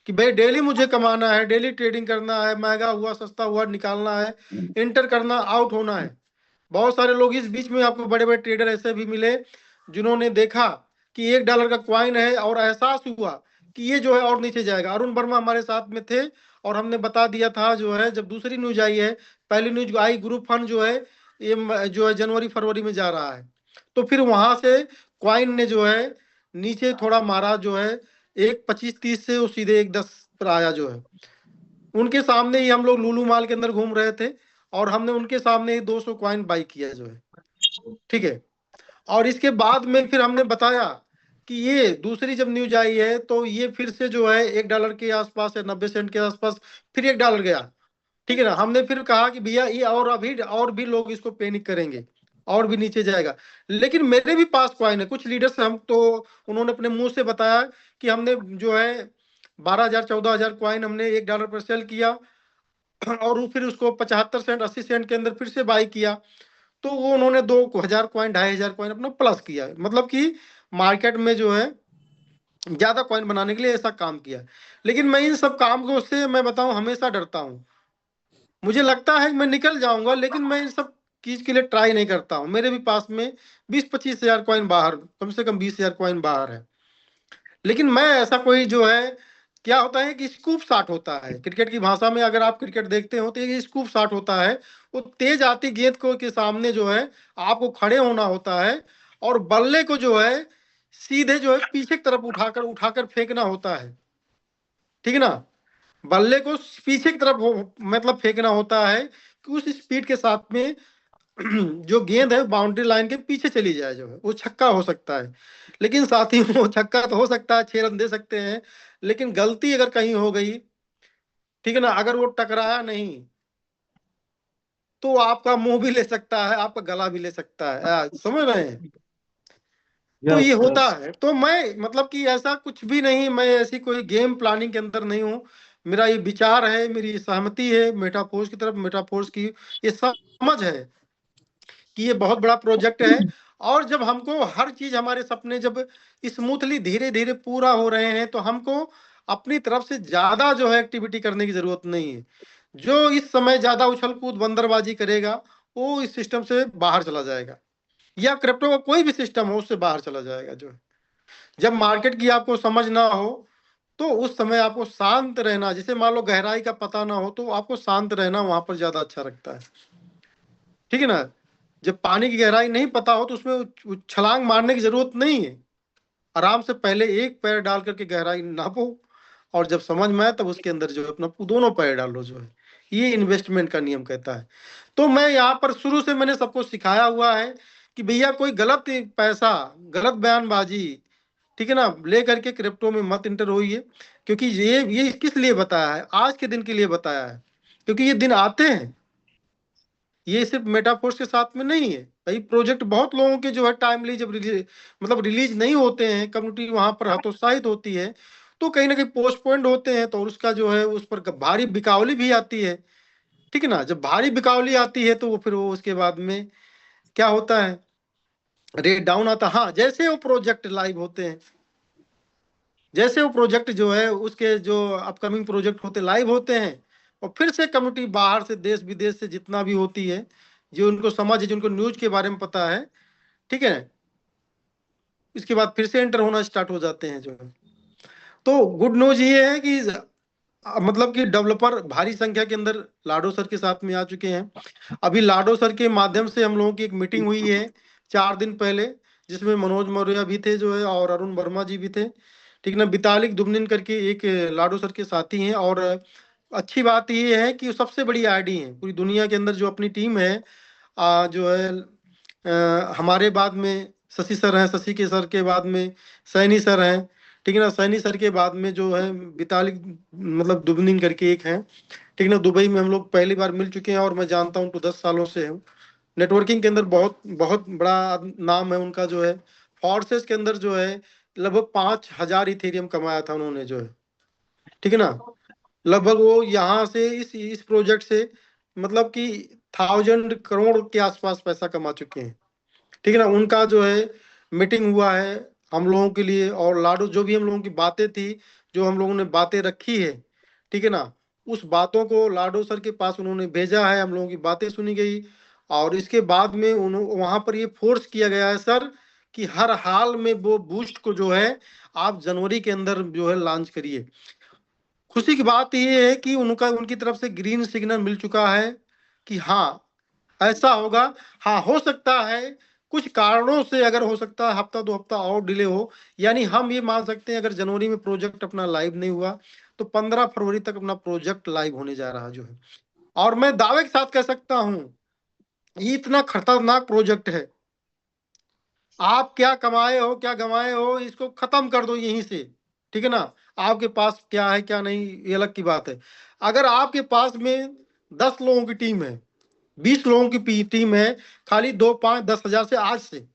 कि भाई डेली मुझे कमाना है, डेली ट्रेडिंग करना है, महंगा हुआ सस्ता हुआ निकालना है, इंटर करना, आउट होना है। बहुत सारे लोग इस बीच में आपको बड़े बड़े ट्रेडर ऐसे भी मिले जिन्होंने देखा कि $1 का क्वाइन है और एहसास हुआ कि ये जो है और नीचे जाएगा। अरुण वर्मा हमारे साथ में थे और हमने बता दिया था जो है, जब दूसरी न्यूज आई है, पहली न्यूज आई ग्रुप फंड जो है ये जो है जनवरी फरवरी में जा रहा है, तो फिर वहां से क्वाइन ने जो है नीचे थोड़ा मारा, जो है 1.25-30 से वो सीधे 1.10 पर आया जो है। उनके सामने ही हम लोग लुलु माल के अंदर घूम रहे थे और हमने उनके सामने ही 200 क्वाइन बाई किया जो है, ठीक है। और इसके बाद में फिर हमने बताया कि ये दूसरी जब न्यूज आई है तो ये फिर से जो है $1 के आसपास या 90 सेंट के आसपास फिर $1 गया, ठीक है ना। हमने फिर कहा कि भैया ये और भी लोग इसको पैनिक करेंगे और भी नीचे जाएगा। लेकिन मेरे भी पास क्वाइन है, कुछ लीडर्स हम तो उन्होंने अपने मुंह से बताया कि हमने जो है 12,000 14,000 क्वाइन हमने $1 पर सेल किया और फिर उसको 75 सेंट 80 सेंट के अंदर फिर से बाई किया, तो वो उन्होंने 2,000 क्वाइन 2,500 क्वाइन अपना प्लस किया। मतलब कि मार्केट में जो है ज्यादा क्वाइन बनाने के लिए ऐसा काम किया। लेकिन मैं इन सब काम को से मैं बताऊं हमेशा डरता हूं। मुझे लगता है कि मैं निकल जाऊंगा, लेकिन मैं इन सब चीज के लिए ट्राई नहीं करता हूं। मेरे भी पास में 20-25 हजार क्वाइन बाहर, कम से कम 20,000 क्वाइन बाहर है। लेकिन मैं ऐसा कोई जो है, क्या होता है कि स्कूप शॉट होता है क्रिकेट की भाषा में, अगर आप क्रिकेट देखते हो तो ये स्कूप शॉट होता है। वो तेज आती गेंद को के सामने जो है आपको खड़े होना होता है और बल्ले को जो है सीधे जो है पीछे की तरफ उठाकर उठाकर फेंकना होता है, ठीक है ना। बल्ले को पीछे की तरफ मतलब फेंकना होता है कि उस स्पीड के साथ में जो गेंद है बाउंड्री लाइन के पीछे चली जाए, जो है वो छक्का हो सकता है। लेकिन साथ ही वो छक्का तो हो सकता है, 6 रन दे सकते हैं, लेकिन गलती अगर कहीं हो गई, ठीक है ना, अगर वो टकराया नहीं तो आपका मुंह भी ले सकता है, आपका गला भी ले सकता है। समझ रहे हैं। तो ये होता है। तो मैं मतलब कि ऐसा कुछ भी नहीं, मैं ऐसी कोई गेम प्लानिंग के अंदर नहीं हूँ। मेरा ये विचार है, मेरी सहमति है मेटाफोर्स की तरफ, मेटाफोर्स की ये समझ है कि ये बहुत बड़ा प्रोजेक्ट है। और जब हमको हर चीज हमारे सपने जब स्मूथली धीरे धीरे पूरा हो रहे हैं तो हमको अपनी तरफ से ज्यादा जो है एक्टिविटी करने की जरूरत नहीं है। जो इस समय ज्यादा उछल कूद बंदरबाजी करेगा वो इस सिस्टम से बाहर चला जाएगा, या क्रिप्टो का कोई भी सिस्टम हो उससे बाहर चला जाएगा। जो है जब मार्केट की आपको समझ ना हो तो उस समय आपको शांत रहना, जैसे मान लो गहराई का पता ना हो तो आपको शांत रहना वहां पर ज्यादा अच्छा लगता है, ठीक है ना। जब पानी की गहराई नहीं पता हो तो उसमें छलांग मारने की जरूरत नहीं है। आराम से पहले एक पैर डाल करके गहराई नापो और जब समझ में आए तब उसके अंदर जो है अपना दोनों पैर डालो। जो है ये इन्वेस्टमेंट का नियम कहता है। तो मैं यहाँ पर शुरू से मैंने सबको सिखाया हुआ है कि भैया कोई गलत पैसा, गलत बयानबाजी, ठीक है ना, ले करके क्रिप्टो में मत इंटर होइए। क्योंकि ये किस लिए बताया है, आज के दिन के लिए बताया है, क्योंकि ये दिन आते हैं। ये सिर्फ मेटाफोर्स के साथ में नहीं है भाई, प्रोजेक्ट बहुत लोगों के जो है टाइमली जब रिलीज नहीं होते हैं, कम्युनिटी वहां पर हतोत्साहित होती है, तो कहीं ना कहीं पोस्टपोन्ड होते हैं, तो उसका जो है उस पर भारी बिकावली भी आती है, ठीक है ना। जब भारी बिकावली आती है तो वो फिर वो उसके बाद में क्या होता है, रेट डाउन आता है। हाँ, जैसे वो प्रोजेक्ट लाइव होते हैं, जैसे वो प्रोजेक्ट जो है उसके जो अपकमिंग प्रोजेक्ट होते लाइव होते हैं, और फिर से कम्युनिटी बाहर से देश विदेश से जितना भी होती है, जो उनको समझ है, जिनको न्यूज के बारे में पता है, ठीक है, इसके बाद फिर से एंटर होना स्टार्ट हो जाते हैं जो है। तो गुड न्यूज ये है कि मतलब कि डेवलपर भारी संख्या के अंदर लाडो सर के साथ में आ चुके हैं। अभी लाडो सर के माध्यम से हम लोगों की एक मीटिंग हुई है 4 दिन पहले, जिसमें मनोज मौर्य भी थे जो है और अरुण वर्मा जी भी थे, ठीक ना। बितालिक दुबनिन करके एक लाडो सर के साथी हैं। और अच्छी बात ये है कि सबसे बड़ी आईडी है पूरी दुनिया के अंदर जो अपनी टीम है, जो है हमारे बाद में शशि सर हैं, शशि के सर के बाद में सैनी सर हैं, ठीक है ना। सैनी सर के बाद में जो है बितालिक मतलब दुबनिन करके एक हैं, ठीक ना। दुबई में हम लोग पहली बार मिल चुके हैं और मैं जानता हूँ तो 10 सालों से हूँ। नेटवर्किंग के अंदर बहुत बहुत बड़ा नाम है उनका जो है। फॉर्सेस के अंदर जो है लगभग 5,000 इथेरियम कमाया था उन्होंने जो है, ठीक है ना। लगभग वो यहाँ से इस प्रोजेक्ट से मतलब कि 1000 करोड़ के आसपास पैसा कमा चुके हैं। ठीक है ना। उनका जो है मीटिंग हुआ है हम लोगों के लिए, और लाडो जो भी हम लोगों की बातें थी, जो हम लोगों ने बातें रखी है, ठीक है ना, उस बातों को लाडो सर के पास उन्होंने भेजा है, हम लोगों की बातें सुनी गई। और इसके बाद में वहां पर ये फोर्स किया गया है सर कि हर हाल में वो बूस्ट को जो है आप जनवरी के अंदर जो है लॉन्च करिए। खुशी की बात ये है कि उनकी तरफ से ग्रीन सिग्नल मिल चुका है कि हाँ ऐसा होगा। हाँ हो सकता है कुछ कारणों से, अगर हो सकता है हफ्ता 2 हफ्ता और डिले हो, यानी हम ये मान सकते हैं अगर जनवरी में प्रोजेक्ट अपना लाइव नहीं हुआ तो 15 फरवरी तक अपना प्रोजेक्ट लाइव होने जा रहा जो है। और मैं दावे के साथ कह सकता हूं ये इतना खतरनाक प्रोजेक्ट है, आप क्या कमाए हो क्या गंवाए हो इसको खत्म कर दो यहीं से। ठीक है ना। आपके पास क्या है क्या नहीं ये अलग की बात है। अगर आपके पास में 10 लोगों की टीम है, 20 लोगों की टीम है, खाली 2 5 10 हजार से आज से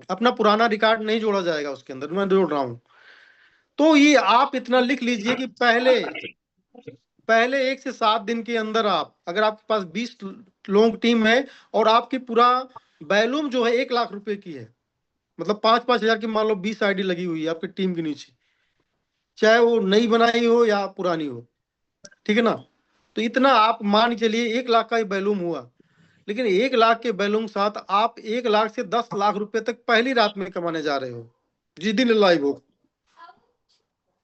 अपना पुराना रिकॉर्ड नहीं जोड़ा जाएगा उसके अंदर, मैं जोड़ रहा हूं। तो ये आप इतना लिख लीजिए कि पहले पहले 1 से 7 दिन के अंदर आप, अगर आपके पास 20 लोगों की टीम है और आपकी पूरा वैल्यूम जो है 1 लाख रुपए की है, मतलब 5 5 हजार की मान लो 20 आईडी लगी हुई है आपकी टीम के नीचे, चाहे वो नई बनाई हो या पुरानी हो। ठीक है ना। तो इतना आप मान के चलिए 1 लाख का ही वैल्यूम हुआ। लेकिन 1 लाख के बैलूम के साथ आप 1 लाख से 10 लाख रुपए तक पहली रात में कमाने जा रहे हो जिस दिन लाइव हो।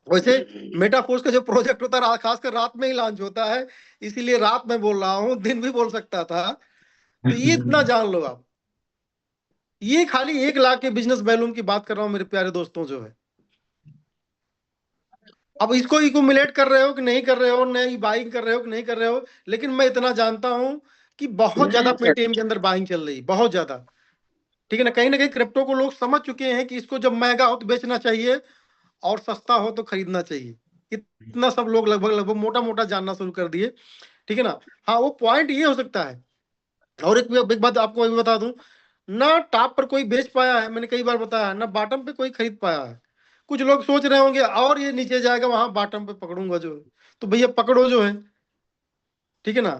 वैसे मेटाफोर्स का जो प्रोजेक्ट होता है खासकर रात में ही लॉन्च होता है, इसीलिए रात में बोल रहा हूँ, दिन भी बोल सकता था। तो ये इतना जान लो आप, ये खाली 1 लाख के बिजनेस बैलूम की बात कर रहा हूँ मेरे प्यारे दोस्तों जो है। अब इसको इक्यूमुलेट कर रहे हो कि नहीं कर रहे हो, नई बाइंग कर रहे हो कि नहीं कर रहे हो, लेकिन मैं इतना जानता हूं कि बहुत ज्यादा पेटीएम के अंदर बाइंग चल रही, बहुत ज्यादा। ठीक है ना कहीं क्रिप्टो को लोग समझ चुके हैं कि इसको जब महंगा हो तो बेचना चाहिए और सस्ता हो तो खरीदना चाहिए। इतना सब लोग लगभग लगभग मोटा मोटा जानना शुरू कर दिए। ठीक है ना। हाँ वो पॉइंट ये हो सकता है। और एक बात आपको अभी बता दूं, ना टॉप पर कोई बेच पाया है, मैंने कई बार बताया है, ना बॉटम पे कोई खरीद पाया है। कुछ लोग सोच रहे होंगे और ये नीचे जाएगा वहां बॉटम पे पकड़ूंगा जो है, तो भैया पकड़ो जो है। ठीक है ना।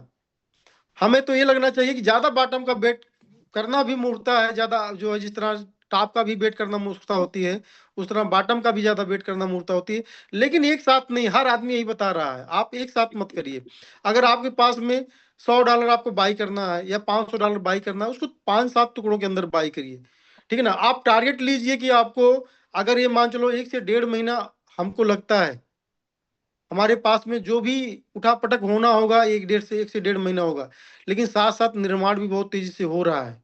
हमें तो ये लगना चाहिए कि ज्यादा बॉटम का बेट करना भी मूर्खता है, ज्यादा जो है जिस तरह टॉप का भी बेट करना मूर्खता होती है, उस तरह बॉटम का भी ज्यादा बेट करना मूर्खता होती है। लेकिन एक साथ नहीं, हर आदमी यही बता रहा है, आप एक साथ मत करिए। अगर आपके पास में $100 आपको बाई करना है या $500 बाई करना है, उसको 5 7 टुकड़ों के अंदर बाई करिए। ठीक है ना। आप टारगेट लीजिए कि आपको, अगर ये मान चलो 1 से 1.5 महीना हमको लगता है हमारे पास में जो भी उठा पटक होना होगा 1 से 1.5 महीना होगा, लेकिन साथ साथ निर्माण भी बहुत तेजी से हो रहा है।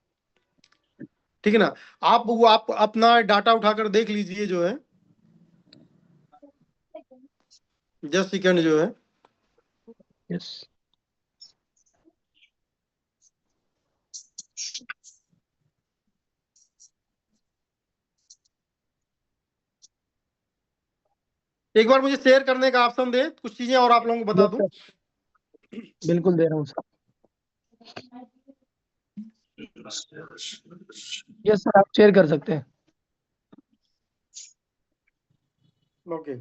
ठीक है ना। आप अपना डाटा उठाकर देख लीजिए जो है, जस्ट सेकंड जो है। यस एक बार मुझे शेयर करने का ऑप्शन दे, कुछ चीजें और आप लोगों को बता यस दूं। सर, बिल्कुल दे रहा हूँ सर। यस सर, आप शेयर कर सकते हैं। ओके।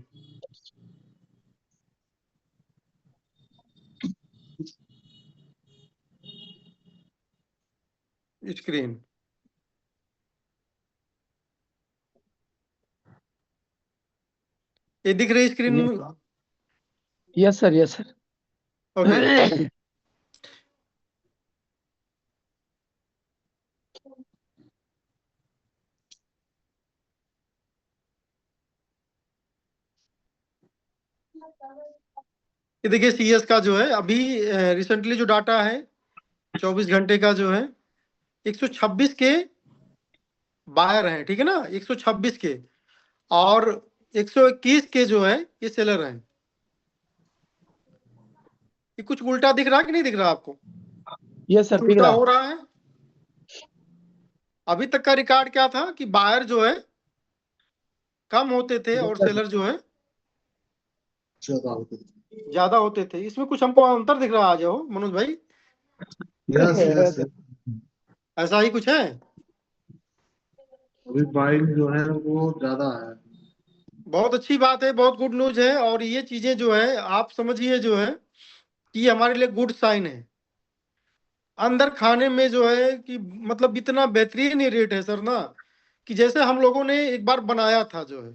स्क्रीन ये दिख रही screen. Yes sir, yes sir. Okay. ये देखिए सीएस का जो है अभी रिसेंटली जो डाटा है 24 घंटे का जो है 126 के बायर हैं। ठीक है ना। 126 के और 121 के जो है ये सेलर हैं। ये कुछ उल्टा दिख रहा है कि नहीं दिख रहा आपको? यस सर, कुछ दिख उल्टा रहा। हो रहा है। अभी तक का रिकॉर्ड क्या था कि बायर जो है कम होते थे यस और सर, सेलर जो है ज्यादा होते ज्यादा होते थे। इसमें कुछ हमको अंतर दिख रहा है, आ जाओ मनोज भाई। Yes yes. ऐसा ही कुछ है। अभी बाइक जो है वो ज्यादा है। बहुत अच्छी बात है, बहुत गुड न्यूज है। और ये चीजें जो है आप समझिए जो है कि ये हमारे लिए गुड साइन है। अंदर खाने में जो है कि मतलब इतना बेहतरीन ये रेट है सर ना, कि जैसे हम लोगों ने एक बार बनाया था जो है,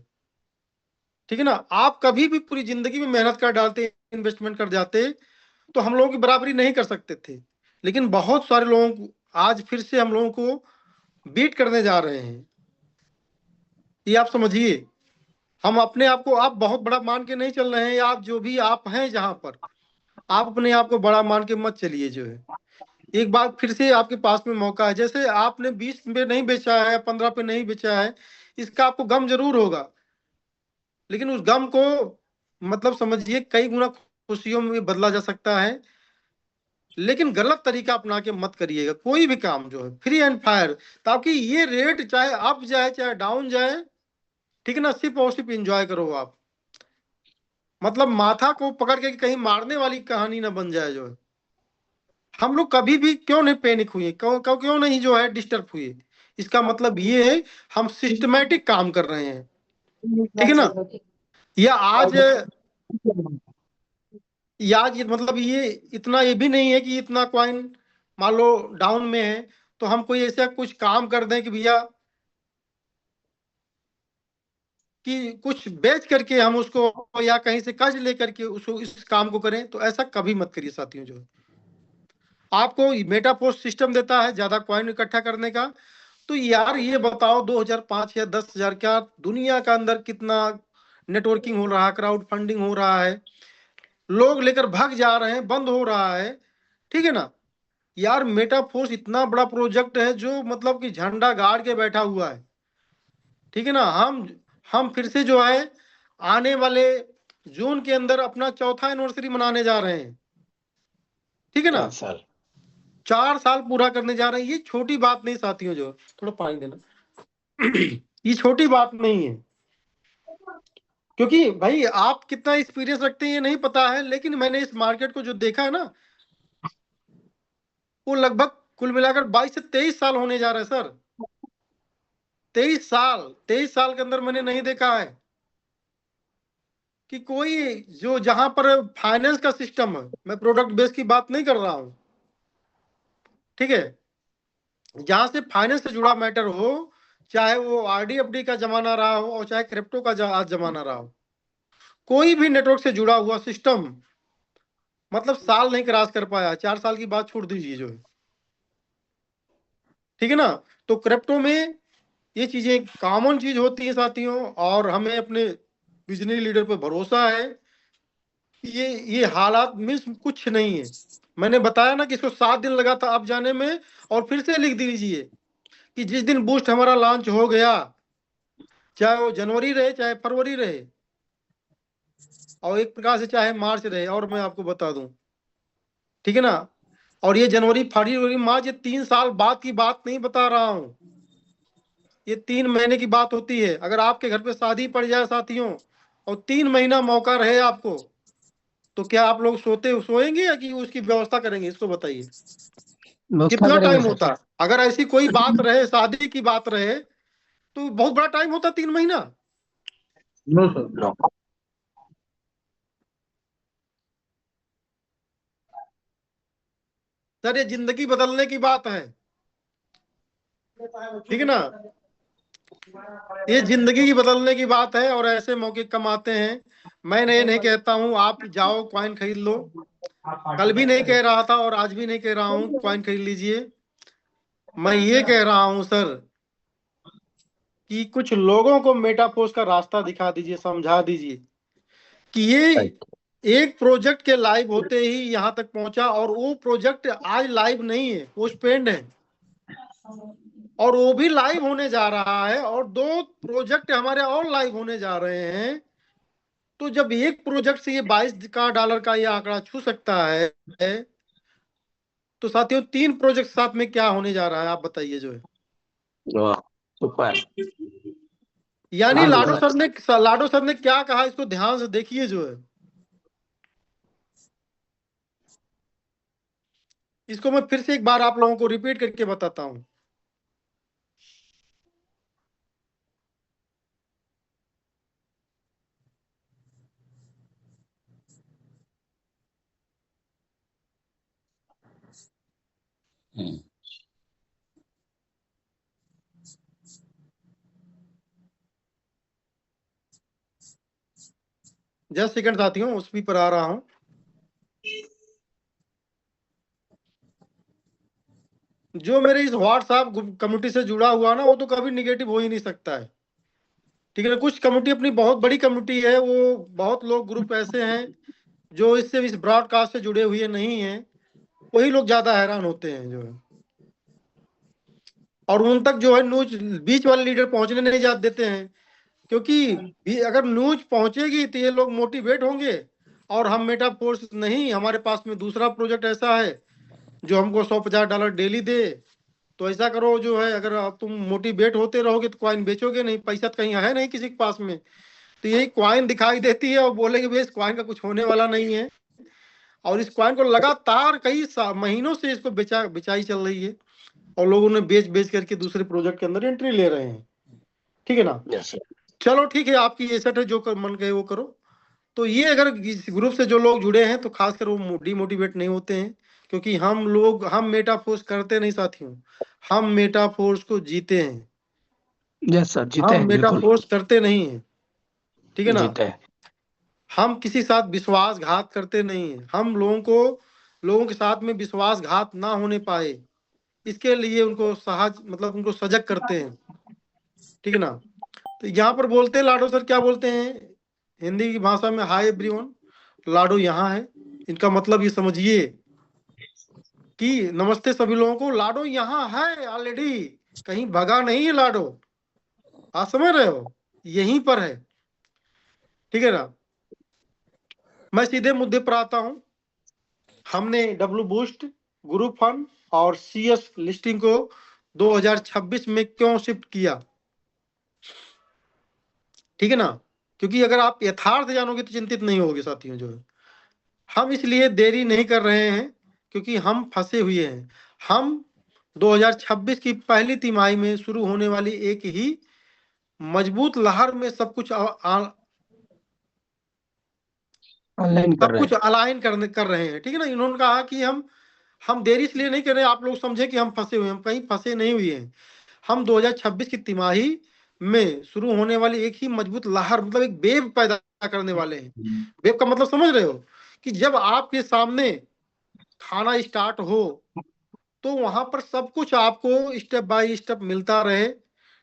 ठीक है ना। आप कभी भी पूरी जिंदगी में मेहनत कर डालते, इन्वेस्टमेंट कर जाते, तो हम लोगों की बराबरी नहीं कर सकते थे। लेकिन बहुत सारे लोगों को आज फिर से हम लोगों को बीट करने जा रहे हैं। ये आप समझिए, हम अपने आप को आप बहुत बड़ा मान के नहीं चल रहे हैं। आप जो भी आप हैं जहां पर, आप अपने आप को बड़ा मान के मत चलिए जो है। एक बार फिर से आपके पास में मौका है। जैसे आपने 20 पे नहीं बेचा है, 15 पे नहीं बेचा है, इसका आपको गम जरूर होगा, लेकिन उस गम को मतलब समझिए कई गुना खुशियों में बदला जा सकता है। लेकिन गलत तरीका अपना के मत करिएगा कोई भी काम जो है, फ्री एंड फायर, ताकि ये रेट चाहे अप जाए चाहे डाउन जाए, ठीक है ना, सिर्फ और सिर्फ इंजॉय करो आप। मतलब माथा को पकड़ के कहीं मारने वाली कहानी ना बन जाए जो है। हम लोग कभी भी क्यों नहीं पैनिक हुए, क्यों नहीं जो है डिस्टर्ब हुए, इसका मतलब ये है हम सिस्टमेटिक काम कर रहे हैं, ठीक है ना। या आज ये मतलब ये इतना ये भी नहीं है कि इतना कॉइन मान लो डाउन में है तो हम कोई ऐसा कुछ काम कर दें कि भैया कि कुछ बेच करके हम उसको या कहीं से कर्ज लेकर के उसको इस काम को करें, तो ऐसा कभी मत करिए साथियों। जो आपको मेटापोस्ट सिस्टम देता है ज्यादा कॉइन इकट्ठा करने का, तो यार ये बताओ 2005 या 10,000 क्या दुनिया का अंदर कितना नेटवर्किंग हो रहा है, क्राउड फंडिंग हो रहा है, लोग लेकर भाग जा रहे हैं, बंद हो रहा है, ठीक है ना। यार मेटाफोर्स इतना बड़ा प्रोजेक्ट है जो मतलब कि झंडा गाड़ के बैठा हुआ है, ठीक है ना। हम फिर से जो है आने वाले जून के अंदर अपना चौथा एनिवर्सरी मनाने जा रहे हैं, ठीक है ना। 4 साल पूरा करने जा रहे हैं। ये छोटी बात नहीं साथियों, जो थोड़ा पानी देना ये छोटी बात नहीं है, क्योंकि भाई आप कितना एक्सपीरियंस रखते हैं ये नहीं पता है, लेकिन मैंने इस मार्केट को जो देखा है ना, वो लगभग कुल मिलाकर 22 से 23 साल होने जा रहे हैं सर। 23 साल के अंदर मैंने नहीं देखा है कि कोई जो जहां पर फाइनेंस का सिस्टम है, मैं प्रोडक्ट बेस की बात नहीं कर रहा हूं, ठीक है, जहां से फाइनेंस से जुड़ा मैटर हो, चाहे वो आरडी एफडी का जमाना रहा हो और चाहे क्रिप्टो का आज जमाना रहा हो, कोई भी नेटवर्क से जुड़ा हुआ सिस्टम मतलब साल नहीं क्रॉस कर पाया। 4 साल की बात छोड़ दीजिए जो है, ठीक है ना। तो क्रिप्टो में ये चीजें कॉमन चीज होती है साथियों, और हमें अपने विजनरी लीडर पे भरोसा है। ये हालात में कुछ नहीं है। मैंने बताया ना कि इसको 7 दिन लगा था अब जाने में, और फिर से लिख दीजिए कि जिस दिन बूस्ट हमारा लॉन्च हो गया, चाहे वो जनवरी रहे चाहे फरवरी रहे, और एक प्रकार से चाहे मार्च रहे, और मैं आपको बता दूं, ठीक है ना। और ये जनवरी फरवरी मार्च, ये 3 साल बाद की बात नहीं बता रहा हूं, ये 3 महीने की बात होती है। अगर आपके घर पे शादी पड़ जाए साथियों और 3 महीना मौका रहे आपको, तो क्या आप लोग सोएंगे या कि उसकी व्यवस्था करेंगे, इसको बताइए। व्यवस्था कितना करेंगे टाइम सर। होता है अगर ऐसी कोई बात रहे, शादी की बात रहे, तो बहुत बड़ा टाइम होता 3 महीना। No sir. नो। सर ये जिंदगी बदलने की बात है, ठीक है ना। ये जिंदगी की बदलने की बात है, और ऐसे मौके कम आते हैं। मैं ये नहीं कहता हूं आप जाओ कॉइन खरीद लो, कल भी नहीं कह रहा था और आज भी नहीं कह रहा हूं कॉइन खरीद लीजिए। मैं ये कह रहा हूं सर कि कुछ लोगों को मेटापोस का रास्ता दिखा दीजिए, समझा दीजिए कि ये एक प्रोजेक्ट के लाइव होते ही यहां तक पहुंचा, और वो प्रोजेक्ट आज लाइव नहीं है, पोस्टपेंड है, और वो भी लाइव होने जा रहा है, और 2 प्रोजेक्ट हमारे और लाइव होने जा रहे हैं। तो जब एक प्रोजेक्ट से ये $22 का ये आंकड़ा छू सकता है, तो साथियों 3 प्रोजेक्ट साथ में क्या होने जा रहा है आप बताइए जो है। सुपर। यानी लाडो सर ने क्या कहा, इसको ध्यान से देखिए जो है। इसको मैं फिर से एक बार आप लोगों को रिपीट करके बताता हूं। जस्ट सेकंड साथियों, उस भी पर आ रहा हूं। जो मेरे इस व्हाट्सएप कम्युनिटी से जुड़ा हुआ ना, वो तो कभी निगेटिव हो ही नहीं सकता है, ठीक है ना। कुछ कम्युनिटी अपनी बहुत बड़ी कम्युनिटी है, वो बहुत लोग ग्रुप ऐसे हैं जो इससे इस ब्रॉडकास्ट से जुड़े हुए नहीं हैं, वही लोग ज्यादा हैरान होते हैं जो है, और उन तक जो है न्यूज बीच वाले लीडर पहुंचने नहीं जा देते हैं, क्योंकि अगर न्यूज पहुंचेगी तो ये लोग मोटिवेट होंगे, और हम मेटा फोर्स नहीं, हमारे पास में दूसरा प्रोजेक्ट ऐसा है जो हमको $100-50 डेली दे, तो ऐसा करो जो है, अगर तुम मोटिवेट होते रहोगे तो कॉइन बेचोगे नहीं, पैसा तो कहीं है नहीं किसी के पास में, तो यही कॉइन दिखाई देती है और बोलेंगे भाई इस कॉइन का कुछ होने वाला नहीं है, और इस कॉइन को लगातार कई महीनों से इसको बिचाई चल रही है, और लोगों ने बेच बेच करके दूसरे प्रोजेक्ट के अंदर एंट्री ले रहे हैं, ठीक है ना। चलो ठीक है, आपकी ये सेट है, जो मन गए वो करो। तो ये अगर इस ग्रुप से जो लोग जुड़े हैं तो खासकर वो डिमोटिवेट नहीं होते हैं, क्योंकि हम मेटाफोर्स करते नहीं साथियों, हम मेटाफोर्स को जीते हैं। यस सर, जीते हम हैं बिल्कुल, मेटाफोर्स करते नहीं हैं, ठीक है ना। जीते हैं। हम किसी साथ विश्वासघात करते नहीं हैं, हम लोगों के साथ में विश्वासघात ना होने पाए, इसके लिए उनको उनको सजग करते हैं, ठीक है ना। तो यहाँ पर बोलते हैं लाडो सर, क्या बोलते हैं हिंदी की भाषा में, हाय एवरीवन, लाडो यहाँ है, इनका मतलब ये समझिए कि नमस्ते सभी लोगों को, लाडो यहाँ है ऑलरेडी, कहीं भगा नहीं है लाडो, आप समझ रहे हो, यहीं पर है, ठीक है ना। मैं सीधे मुद्दे पर आता हूं। हमने डब्ल्यू बूस्ट, ग्रुप फंड और सीएस लिस्टिंग को 2026 में क्यों शिफ्ट किया, ठीक है ना, क्योंकि अगर आप यथार्थ जानोगे तो चिंतित नहीं होगे साथियों जो है। हम इसलिए देरी नहीं कर रहे हैं क्योंकि हम फंसे हुए हैं। हम 2026 की पहली तिमाही में शुरू होने वाली एक ही मजबूत लहर में सब कुछ ऑनलाइन कर रहे हैं। अलाइन कर रहे हैं, ठीक है ना। इन्होंने कहा कि हम देरी इसलिए नहीं कर रहे, आप लोग समझे कि हम फंसे हुए हैं, हम कहीं फंसे नहीं हुए हैं। हम 2026 की तिमाही में शुरू होने वाली एक ही मजबूत लहर, मतलब एक वेव पैदा करने वाले हैं। वेव का मतलब समझ रहे हो, कि जब आपके सामने खाना स्टार्ट हो तो वहां पर सब कुछ आपको स्टेप बाय स्टेप मिलता रहे,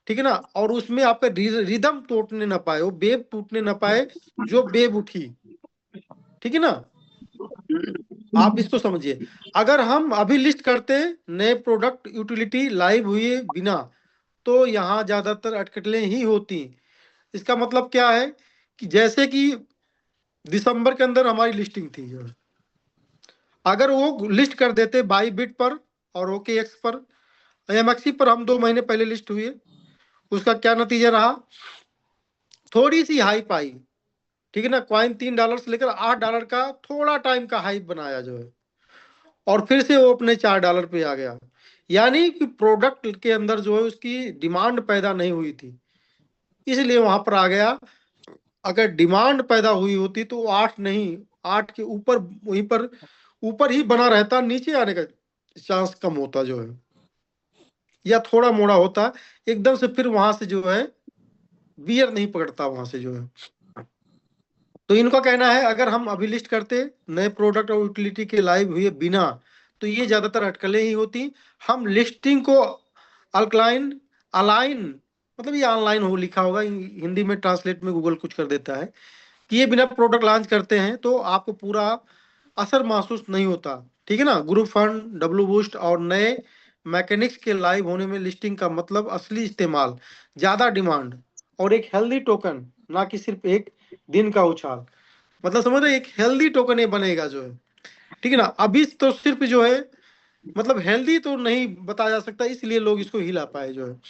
ठीक है ना, और उसमें आपका रिदम टूटने ना पाए, वो वेव टूटने ना पाए जो वेव उठी, ठीक है ना। आप इसको समझिए, अगर हम अभी लिस्ट करते नए प्रोडक्ट यूटिलिटी लाइव हुए बिना, तो यहाँ ज्यादातर अटकलें ही होती। इसका मतलब क्या है, कि जैसे कि दिसंबर के अंदर हमारी लिस्टिंग थी जो, अगर वो लिस्ट कर देते बाईबिट पर और OKX पर, एमएक्सी पर हम 2 महीने पहले लिस्ट हुए, उसका क्या नतीजा रहा, थोड़ी सी हाइप आई, ठीक है ना। कॉइन $3 से लेकर $8 का थोड़ा टाइम का हाइप बनाया जो है, और फिर से वो अपने $4 पे आ गया, यानी कि प्रोडक्ट के अंदर जो है उसकी डिमांड पैदा नहीं हुई थी, इसलिए वहां पर आ गया। अगर डिमांड पैदा हुई होती तो 8 नहीं, 8 के ऊपर वहीं पर ऊपर ही बना रहता, नीचे आने का चांस कम होता जो है, या थोड़ा मोड़ा होता एकदम से, फिर वहां से जो है बियर नहीं पकड़ता वहां से जो है। तो इनका कहना है अगर हम अभी लिस्ट करते नए प्रोडक्ट और यूटिलिटी के लाइव हुए बिना, तो ये ज्यादातर अटकलें ही होती। हम लिस्टिंग को अल्कलाइन अलाइन, मतलब ये ऑनलाइन हो लिखा होगा, हिंदी में ट्रांसलेट में गूगल कुछ कर देता है, कि ये बिना प्रोडक्ट लॉन्च करते हैं तो आपको पूरा असर महसूस नहीं होता, ठीक है ना। ग्रुप फंड, डब्ल्यू बूस्ट और नए मैकेनिक्स के लाइव होने में लिस्टिंग का मतलब असली इस्तेमाल, ज्यादा डिमांड और एक हेल्दी टोकन, ना कि सिर्फ एक दिन का उछाल। मतलब समझ रहे, एक हेल्दी टोकन ये बनेगा जो है, ठीक है ना। अभी तो सिर्फ जो है, मतलब हेल्दी तो नहीं बताया जा सकता, इसलिए लोग इसको हिला पाए जो है।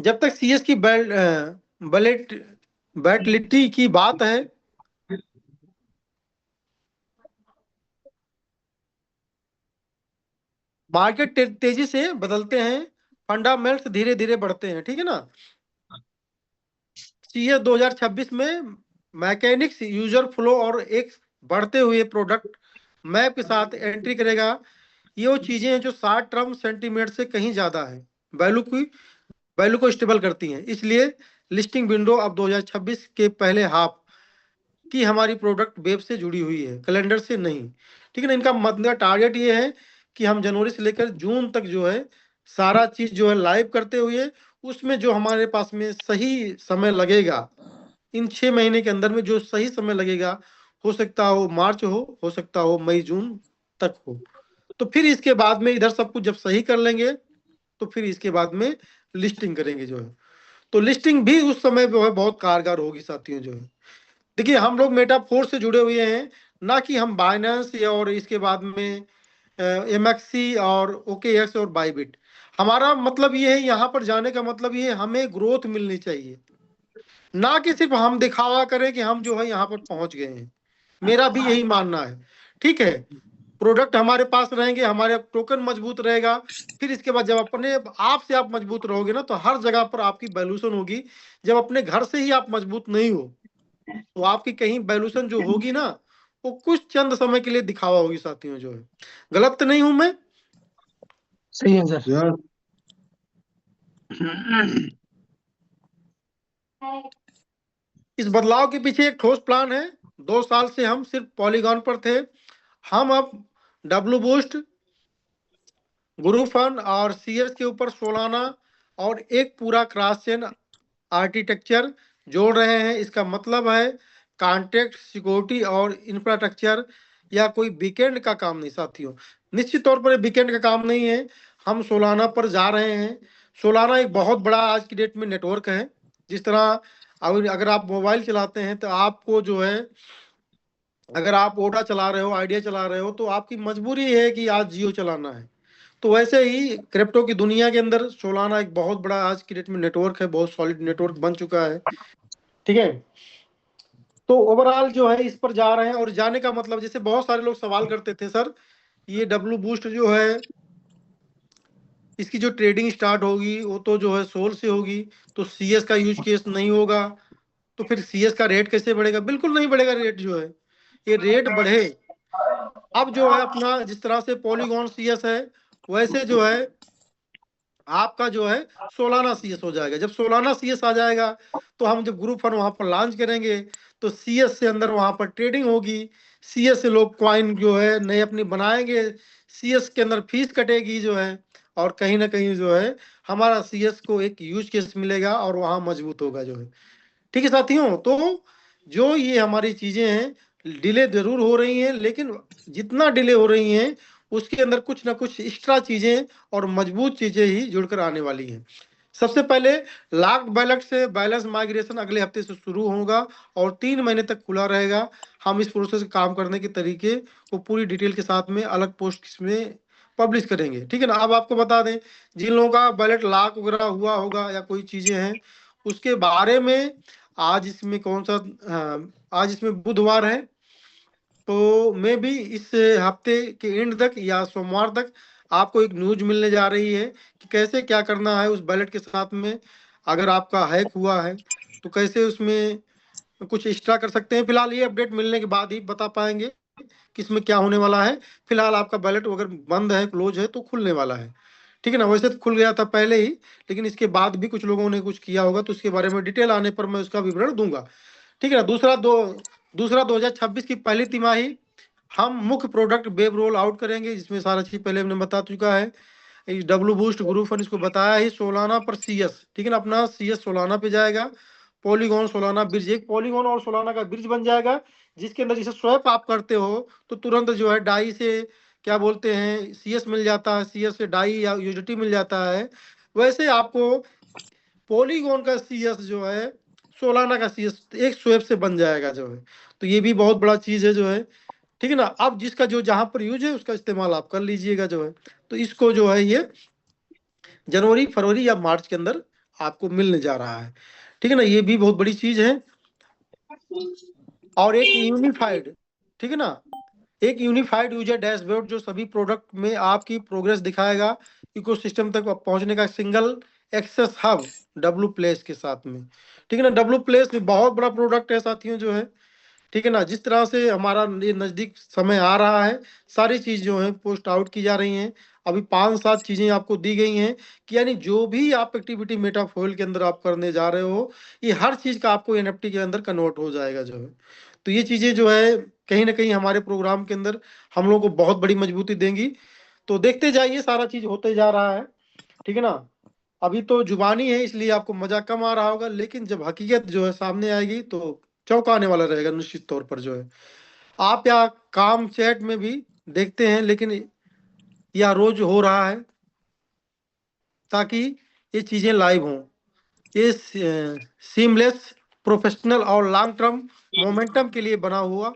जब तक सीएस की बैलेट बैटलिटी की बात है, मार्केट तेजी से बदलते हैं, फंडामेंट्स धीरे धीरे बढ़ते हैं, ठीक है ना। सीएस 2026 में मैकेनिक्स, यूजर फ्लो और एक बढ़ते हुए प्रोडक्ट मैप के साथ एंट्री करेगा। ये वो चीजें हैं जो 60 टर्म सेंटीमीटर से कहीं ज्यादा है, वैल्यू को स्टेबल करती हैं। इसलिए लिस्टिंग विंडो अब 2026 के पहले हाफ की हमारी प्रोडक्ट वेब से जुड़ी हुई है, कैलेंडर से नहीं। ठीक है ना। इनका मतलब टारगेट ये है कि हम जनवरी से लेकर जून तक जो है सारा चीज जो है लाइव करते हुए, उसमें जो हमारे पास में सही समय लगेगा, इन 6 महीने के अंदर में जो सही समय लगेगा, हो सकता हो मार्च हो सकता हो मई जून तक हो। तो फिर इसके बाद में इधर सब कुछ जब सही कर लेंगे तो फिर इसके बाद में लिस्टिंग करेंगे जो है। तो लिस्टिंग भी उस समय जो है बहुत कारगर होगी साथियों जो है। देखिए हम लोग मेटाफोर से जुड़े हुए हैं, ना कि हम बाइनेंस और इसके बाद में एमएक्सी और ओकेएक्स और बाइबिट। हमारा मतलब ये है, यहाँ पर जाने का मतलब ये है हमें ग्रोथ मिलनी चाहिए, ना कि सिर्फ हम दिखावा करें कि हम जो है यहाँ पर पहुंच गए हैं। मेरा भी यही मानना है। ठीक है, प्रोडक्ट हमारे पास रहेंगे, हमारे टोकन मजबूत रहेगा। फिर इसके बाद जब अपने आप से आप मजबूत रहोगे ना, तो हर जगह पर आपकी वैल्यूएशन होगी। जब अपने घर से ही आप मजबूत नहीं हो, तो आपकी कहीं वैल्यूएशन जो होगी ना, वो कुछ चंद समय के लिए दिखावा होगी साथियों जो है। गलत तो नहीं हूं मैं? सही है सर। यार इस बदलाव के पीछे एक ठोस प्लान है। 2 साल से हम सिर्फ पॉलीगॉन पर थे, हम अब डब्लू बूस्ट, गुरुफन और सीएस के ऊपर सोलाना और एक पूरा क्रॉस चेन आर्किटेक्चर जोड़ रहे हैं। इसका मतलब है कॉन्टेक्ट सिक्योरिटी और इंफ्रास्ट्रक्चर या कोई वीकेंड का काम नहीं साथियों। निश्चित तौर पर वीकेंड का काम नहीं है। हम सोलाना पर जा रहे हैं। सोलाना एक बहुत बड़ा आज की डेट में नेटवर्क है। जिस तरह अगर आप मोबाइल चलाते हैं तो आपको जो है, अगर आप ओडा चला रहे हो, आइडिया चला रहे हो, तो आपकी मजबूरी है कि आज जियो चलाना है। तो वैसे ही क्रिप्टो की दुनिया के अंदर सोलाना एक बहुत बड़ा आज की डेट में नेटवर्क है, बहुत सॉलिड नेटवर्क बन चुका है। ठीक है, तो ओवरऑल जो है इस पर जा रहे हैं। और जाने का मतलब, जैसे बहुत सारे लोग सवाल करते थे, सर ये डब्लू बूस्ट जो है, इसकी जो ट्रेडिंग स्टार्ट होगी वो तो जो है सोल से होगी, तो सीएस का यूज केस नहीं होगा, तो फिर सीएस का रेट कैसे बढ़ेगा? बिल्कुल नहीं बढ़ेगा रेट जो है। ये रेट बढ़े, अब जो है अपना जिस तरह से पॉलीगॉन सीएस है, वैसे जो है आपका जो है सोलाना सीएस हो जाएगा। जब सोलाना सीएस आ जाएगा, तो हम जब ग्रुप फंड वहां पर लॉन्च करेंगे, तो सीएस से अंदर वहां पर ट्रेडिंग होगी। सीएस से लोग क्वाइन जो है नए अपनी बनाएंगे, सीएस के अंदर फीस कटेगी जो है, और कहीं ना कहीं जो है हमारा सीएस को एक यूज केस मिलेगा और वहां मजबूत होगा जो है। ठीक है साथियों, तो जो ये हमारी चीजें हैं डिले जरूर हो रही हैं, लेकिन जितना डिले हो रही हैं उसके अंदर कुछ ना कुछ एक्स्ट्रा चीजें और मजबूत चीजें ही जुड़कर आने वाली हैं। सबसे पहले लॉक्ड बैलेट से बैलेंस माइग्रेशन अगले हफ्ते से शुरू होगा और 3 महीने तक खुला रहेगा। हम इस प्रोसेस काम करने के तरीके को पूरी डिटेल के साथ में अलग पोस्ट में पब्लिश करेंगे। ठीक है ना। अब आपको बता दें, जिन लोगों का बैलेट लॉक वगैरह हुआ होगा या कोई चीजें हैं उसके बारे में, आज इसमें कौन सा, आज इसमें बुधवार है, तो मैं भी इस हफ्ते के एंड तक या सोमवार तक आपको एक न्यूज मिलने जा रही है कि कैसे क्या करना है उस बैलेट के साथ में। अगर आपका हैक हुआ है तो कैसे उसमें कुछ एक्स्ट्रा कर सकते हैं। फिलहाल ये अपडेट मिलने के बाद ही बता पाएंगे कि इसमें क्या होने वाला है। फिलहाल आपका बैलेट अगर बंद है, क्लोज है, तो खुलने वाला है। ठीक है ना। वैसे तो खुल गया था पहले ही, लेकिन इसके बाद भी कुछ लोगों ने कुछ किया होगा, तो उसके बारे में डिटेल आने पर मैं उसका विवरण दूंगा। ठीक है ना। दूसरा 2026 की पहली तिमाही हम मुख्य प्रोडक्ट वेब रोल आउट करेंगे, जिसमें सारा चीज पहले हमने बता चुका है। डब्लू बूस्ट ग्रुप फंड इसको बताया ही। सोलाना पर सीएस, ठीक है ना, अपना सीएस सोलाना पे जाएगा। पॉलीगॉन सोलाना ब्रिज, एक पॉलीगॉन और सोलाना का ब्रिज बन जाएगा, जिसके अंदर जैसे स्वैप आप करते हो तो तुरंत जो है डाई से क्या बोलते हैं सीएस मिल जाता है, सीएस से डाई या यूजिटी मिल जाता है। वैसे आपको पॉलीगॉन का सीएस जो है सोलाना का सीएस एक स्वैप से बन जाएगा जो है। तो ये भी बहुत बड़ा चीज है जो है। ठीक है ना। अब जिसका जो जहां पर यूज है उसका इस्तेमाल आप कर लीजिएगा जो है। तो इसको जो है ये जनवरी फरवरी या मार्च के अंदर आपको मिलने जा रहा है। ठीक है ना। ये भी बहुत बड़ी चीज है। और एक यूनिफाइड, ठीक है ना, एक यूनिफाइड यूजर डैशबोर्ड जो सभी प्रोडक्ट में आपकी प्रोग्रेस दिखाएगा, इकोसिस्टम तक पहुंचने का single access hub W place के साथ में। ठीक है ना। डब्लू प्लेस भी बहुत बड़ा प्रोडक्ट है साथियों जो है। ठीक है ना। जिस तरह से हमारा ये नजदीक समय आ रहा है, सारी चीज जो है पोस्ट आउट की जा रही हैं। अभी 5-7 चीजें आपको दी गई हैं कि यानी जो भी आप एक्टिविटी मेटाफोइल के अंदर आप करने जा रहे हो, ये हर चीज का आपको एनएफटी के अंदर कन्वर्ट हो जाएगा जो है। तो ये चीजें जो है कहीं ना कहीं हमारे प्रोग्राम के अंदर हम लोग को बहुत बड़ी मजबूती देंगी। तो देखते जाइए, सारा चीज होते जा रहा है, ठीक है ना। अभी तो जुबानी है इसलिए आपको मजा कम आ रहा होगा, लेकिन जब हकीकत जो है सामने आएगी तो चौंकाने वाला रहेगा निश्चित तौर पर जो है। आप या काम चैट में भी देखते हैं, लेकिन यह रोज हो रहा है ताकि ये चीजें लाइव हों, ये सीमलेस, प्रोफेशनल और लॉन्ग टर्म मोमेंटम के लिए बना हुआ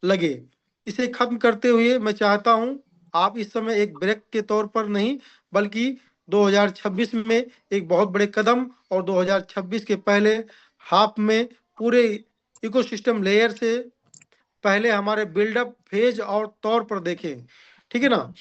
लगे। इसे खत्म करते हुए मैं चाहता हूं आप इस समय एक ब्रेक के तौर पर नहीं, बल्कि 2026 में एक बहुत बड़े कदम और 2026 के पहले हाफ में पूरे इकोसिस्टम लेयर से पहले हमारे बिल्डअप फेज और तौर पर देखें, ठीक है ना।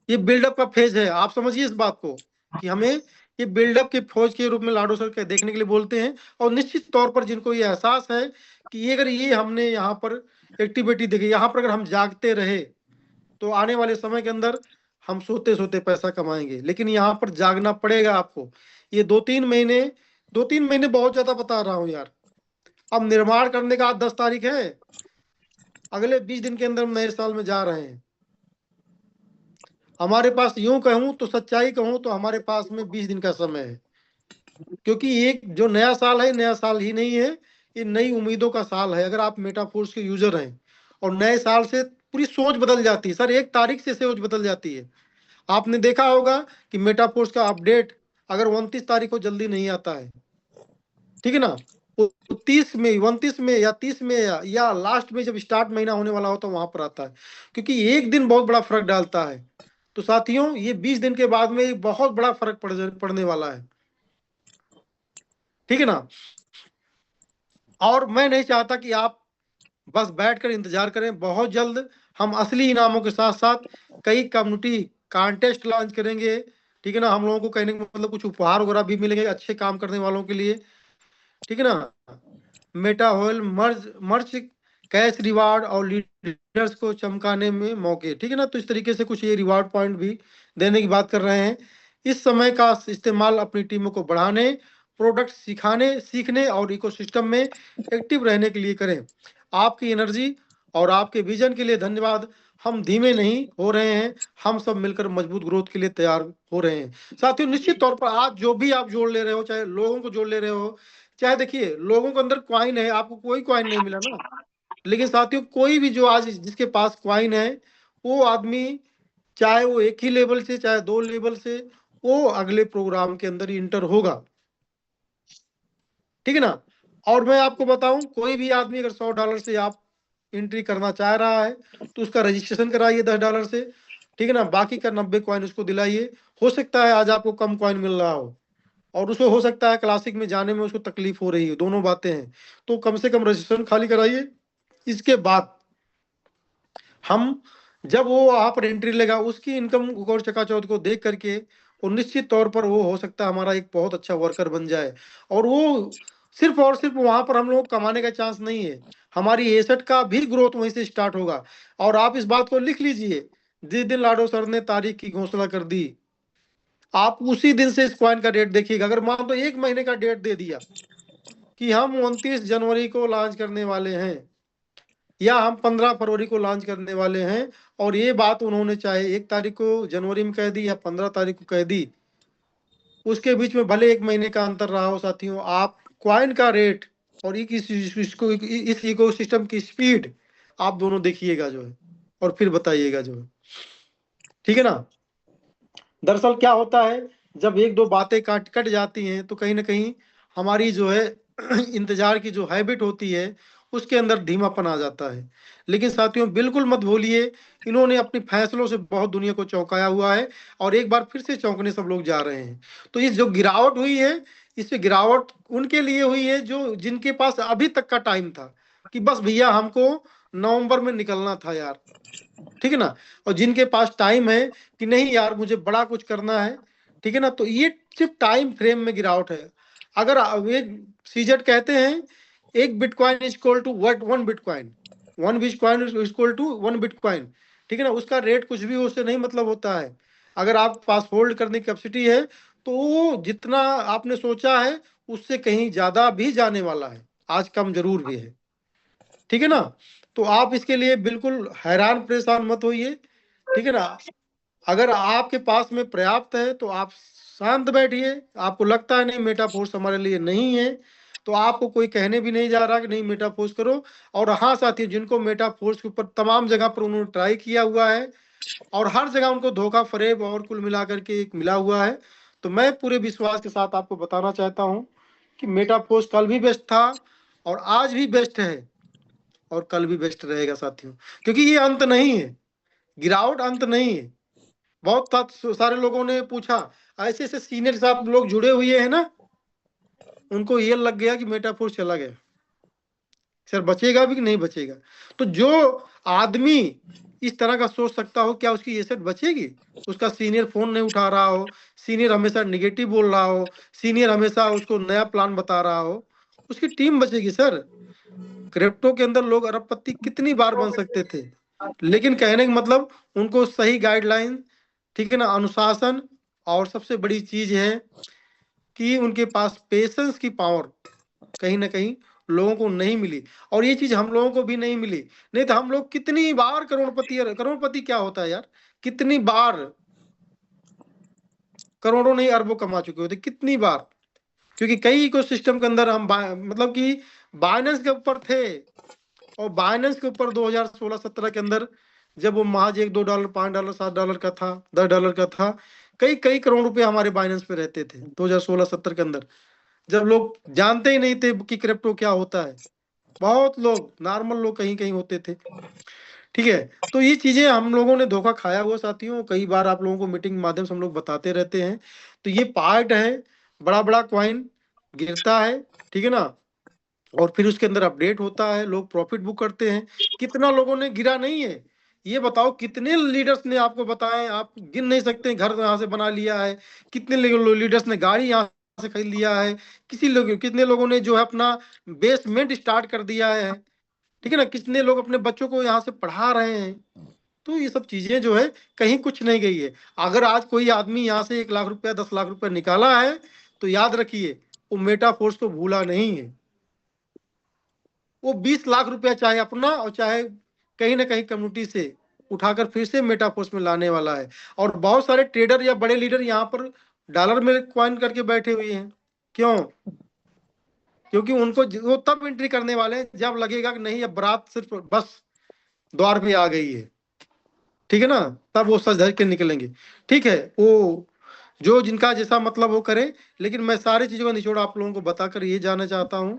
ये बिल्डअप का फेज है, आप समझिए इस बात को कि हमें ये बिल्डअप के फौज के रूप में लाडो सर के देखने के लिए बोलते हैं। और निश्चित तौर पर जिनको ये एहसास है कि ये अगर ये हमने यहाँ पर एक्टिविटी देखी, यहाँ पर अगर हम जागते रहे तो आने वाले समय के अंदर हम सोते सोते पैसा कमाएंगे, लेकिन यहाँ पर जागना पड़ेगा आपको। ये 2-3 महीने बहुत ज्यादा बता रहा हूँ यार। अब निर्माण करने का आज 10 तारीख है, अगले 20 दिन के अंदर हम नए साल में जा रहे हैं। हमारे पास यूं कहूं तो सच्चाई कहूं तो हमारे पास में 20 दिन का समय है, क्योंकि एक जो नया साल है, नया साल ही नहीं है, ये नई उम्मीदों का साल है। अगर आप मेटाफोर्स के यूजर हैं और नए साल से पूरी सोच बदल जाती है सर, 1 तारीख से सोच बदल जाती है। आपने देखा होगा कि मेटाफोर्स का अपडेट अगर 29 तारीख को जल्दी नहीं आता है, ठीक है ना, वो 30 में, 29 में या 30 में या लास्ट में जब स्टार्ट महीना होने वाला होता है वहां पर आता है, क्योंकि एक दिन बहुत बड़ा फर्क डालता है। तो साथियों, ये 20 दिन के बाद में एक बहुत बड़ा फर्क पड़ने वाला है, ठीक है ना। और मैं नहीं चाहता कि आप बस बैठकर इंतजार करें। बहुत जल्द हम असली इनामों के साथ साथ कई कम्युनिटी कॉन्टेस्ट लॉन्च करेंगे, ठीक है ना। हम लोगों को कहने का मतलब कुछ उपहार वगैरह भी मिलेंगे अच्छे काम करने वालों के लिए, ठीक है ना। मेटा होल मर्च कैश रिवार्ड और लीडर्स को चमकाने में मौके, ठीक है ना। तो इस तरीके से कुछ ये रिवार्ड पॉइंट भी देने की बात कर रहे हैं। इस समय का इस्तेमाल अपनी टीमों को बढ़ाने, प्रोडक्ट सिखाने, सीखने और इकोसिस्टम में एक्टिव रहने के लिए करें। आपकी एनर्जी और आपके विजन के लिए धन्यवाद। हम धीमे नहीं हो रहे हैं, हम सब मिलकर मजबूत ग्रोथ के लिए तैयार हो रहे हैं। साथियों, निश्चित तौर पर आज जो भी आप जोड़ ले रहे हो, चाहे लोगों को जोड़ ले रहे हो, चाहे देखिए लोगों के अंदर क्वाइन है, आपको कोई क्वाइन नहीं मिला ना, लेकिन साथियों कोई भी जो आज जिसके पास क्वाइन है, वो आदमी चाहे वो एक ही लेवल से चाहे 2 लेवल से, वो अगले प्रोग्राम के अंदर इंटर होगा, ठीक है ना। और मैं आपको बताऊं, कोई भी आदमी अगर $100 से आप एंट्री करना चाह रहा है तो उसका रजिस्ट्रेशन कराइए $10 से, ठीक है ना। बाकी का 90 कॉइन उसको दिलाइए। हो सकता है आज आपको कम कॉइन मिल रहा हो और उसको हो सकता है क्लासिक में जाने में उसको तकलीफ हो रही है, दोनों बातें हैं। तो कम से कम रजिस्ट्रेशन खाली कराइए। इसके बाद हम जब वो वहां पर एंट्री लेगा, उसकी इनकम और चकाचौंध को देख करके वो निश्चित तौर पर वो हो सकता है हमारा एक बहुत अच्छा वर्कर बन जाए। और वो सिर्फ और सिर्फ वहां पर हम लोग कमाने का चांस नहीं है, हमारी एसेट का भी ग्रोथ वहीं से स्टार्ट होगा। और आप इस बात को लिख लीजिए, जिस दिन लाडो सर ने तारीख की घोषणा कर दी, आप उसी दिन से इस कॉइन का डेट देखिएगा। अगर मान लो 1 महीने का डेट दे दिया कि हम 29 जनवरी को लॉन्च करने वाले हैं या हम 15 फरवरी को लॉन्च करने वाले हैं, और ये बात उन्होंने चाहे 1 तारीख को जनवरी में कह दी या 15 तारीख को कह दी, उसके बीच में भले 1 महीने का अंतर रहा हो, साथियों आप क्वाइन का रेट और इस इकोसिस्टम की स्पीड आप दोनों देखिएगा जो है, और फिर बताइएगा जो है, ठीक है ना। दरअसल क्या होता है, जब 1-2 बातें कट जाती हैं तो कहीं ना कहीं हमारी जो है इंतजार की जो हैबिट होती है उसके अंदर धीमापन आ जाता है। लेकिन साथियों बिल्कुल मत भूलिए, इन्होंने अपने फैसलों से बहुत दुनिया को चौंकाया हुआ है और एक बार फिर से चौंकने सब लोग जा रहे हैं। तो ये जो गिरावट हुई है, इस पे गिरावट उनके लिए हुई है जो जिनके पास अभी तक का टाइम था कि बस भैया हमको नवंबर में निकलना था यार, ठीक है ना। और जिनके पास टाइम है कि नहीं यार मुझे बड़ा कुछ करना है, ठीक है ना, तो ये सिर्फ टाइम फ्रेम में गिरावट है। अगर ये सीजेड कहते हैं एक bitcoin is equal to what 1 bitcoin, 1 bitcoin is equal to 1 bitcoin, ठीक है ना। उसका रेट कुछ भी उससे नहीं मतलब होता है। अगर आप पास होल्ड करने की कैपेसिटी है तो वो जितना आपने सोचा है उससे कहीं ज्यादा भी जाने वाला है, आज कम जरूर भी है, ठीक है ना। तो आप इसके लिए बिल्कुल हैरान परेशान मत होइए, ठीक है ना। अगर आपके पास में पर्याप्त है तो आप शांत बैठिए। आपको लगता है नहीं मेटाफोर्स हमारे लिए नहीं है, तो आपको कोई कहने भी नहीं जा रहा कि नहीं मेटाफोर्स करो। और हाँ साथियों, जिनको मेटाफोर्स के ऊपर तमाम जगह पर उन्होंने ट्राई किया हुआ है और हर जगह उनको धोखा फरेब और कुल मिलाकर के एक मिला हुआ है, तो मैं पूरे विश्वास के साथ आपको बताना चाहता हूं कि मेटाफोर्स कल भी बेस्ट था और आज भी बेस्ट है और कल भी बेस्ट रहेगा साथियों, क्योंकि ये अंत नहीं है, गिरावट अंत नहीं है। बहुत सारे लोगों ने पूछा, ऐसे ऐसे सीनियर साहब लोग जुड़े हुए हैं ना, उनको ये लग गया कि मेटाफोर्स चला गया, सर बचेगा भी कि नहीं बचेगा। तो जो आदमी इस तरह का सोच सकता हो, क्या उसकी एसेट बचेगी? उसका सीनियर फोन नहीं उठा रहा हो, सीनियर हमेशा निगेटिव बोल रहा हो, सीनियर हमेशा उसको नया प्लान बता रहा हो, उसकी टीम बचेगी सर। क्रिप्टो के अंदर लोग अरबपति कितनी बार बन सकते थे, लेकिन कहने का मतलब उनको सही गाइडलाइन, ठीक है ना, अनुशासन, और सबसे बड़ी चीज है कि उनके पास पेशेंस की पावर कहीं ना कहीं लोगों को नहीं मिली, और ये चीज हम लोगों को भी नहीं मिली। नहीं तो हम लोग कितनी बार करोड़पति, करोड़पति क्या होता है यार, कितनी बार करोड़ों नहीं अरबों कमा चुके होते, कितनी बार। क्योंकि कई इकोसिस्टम के अंदर हम मतलब कि बाइनेंस के ऊपर थे, और बाइनेंस के ऊपर 2016-17 के अंदर जब वो महज $1, $2, $5, $7 का था, $10 का था, कई कई करोड़ रुपए हमारे बाइनेंस पे रहते थे 2016-17 के अंदर, जब लोग जानते ही नहीं थे कि क्रिप्टो क्या होता है। बहुत लोग, नॉर्मल लोग कहीं कहीं होते थे, ठीक है। तो ये चीजें हम लोगों ने धोखा खाया हुआ साथियों, कई बार आप लोगों को मीटिंग के माध्यम से हम लोग बताते रहते हैं। तो ये पार्ट है, बड़ा बड़ा क्वाइन गिरता है, ठीक है ना, और फिर उसके अंदर अपडेट होता है, लोग प्रॉफिट बुक करते हैं। कितना लोगों ने गिरा नहीं है, ये बताओ, कितने लीडर्स ने आपको बताएं, आप गिन नहीं सकते, घर यहाँ से बना लिया है, कितने लीडर्स ने गाड़ी यहाँ से खरीद लिया है, कितने लोगों ने जो है अपना बेसमेंट स्टार्ट कर दिया है, ठीक है ना, कितने लोग अपने बच्चों को यहाँ से पढ़ा रहे हैं। तो ये सब चीजें जो है कहीं कुछ नहीं गई है। अगर आज कोई आदमी यहाँ से 1 लाख रुपया 10 लाख रुपया निकाला है तो याद रखिए वो मेटाफोर्स को भूला नहीं है। वो 20 लाख रुपया चाहे अपना और चाहे कहीं ना कहीं कम्युनिटी से उठाकर फिर से मेटाफोर्स में लाने वाला है। और बहुत सारे ट्रेडर या बड़े लीडर यहाँ पर डॉलर में क्वाइन करके बैठे हुए हैं। क्यों? क्योंकि उनको वो तब एंट्री करने वाले हैं जब लगेगा कि नहीं अब बारात सिर्फ बस द्वार पे आ गई है, ठीक है ना, तब वो सज धज के निकलेंगे। ठीक है, वो जो जिनका जैसा मतलब वो करे, लेकिन मैं सारी चीजों का निचोड़ आप लोगों को बताकर ये जानना चाहता हूँ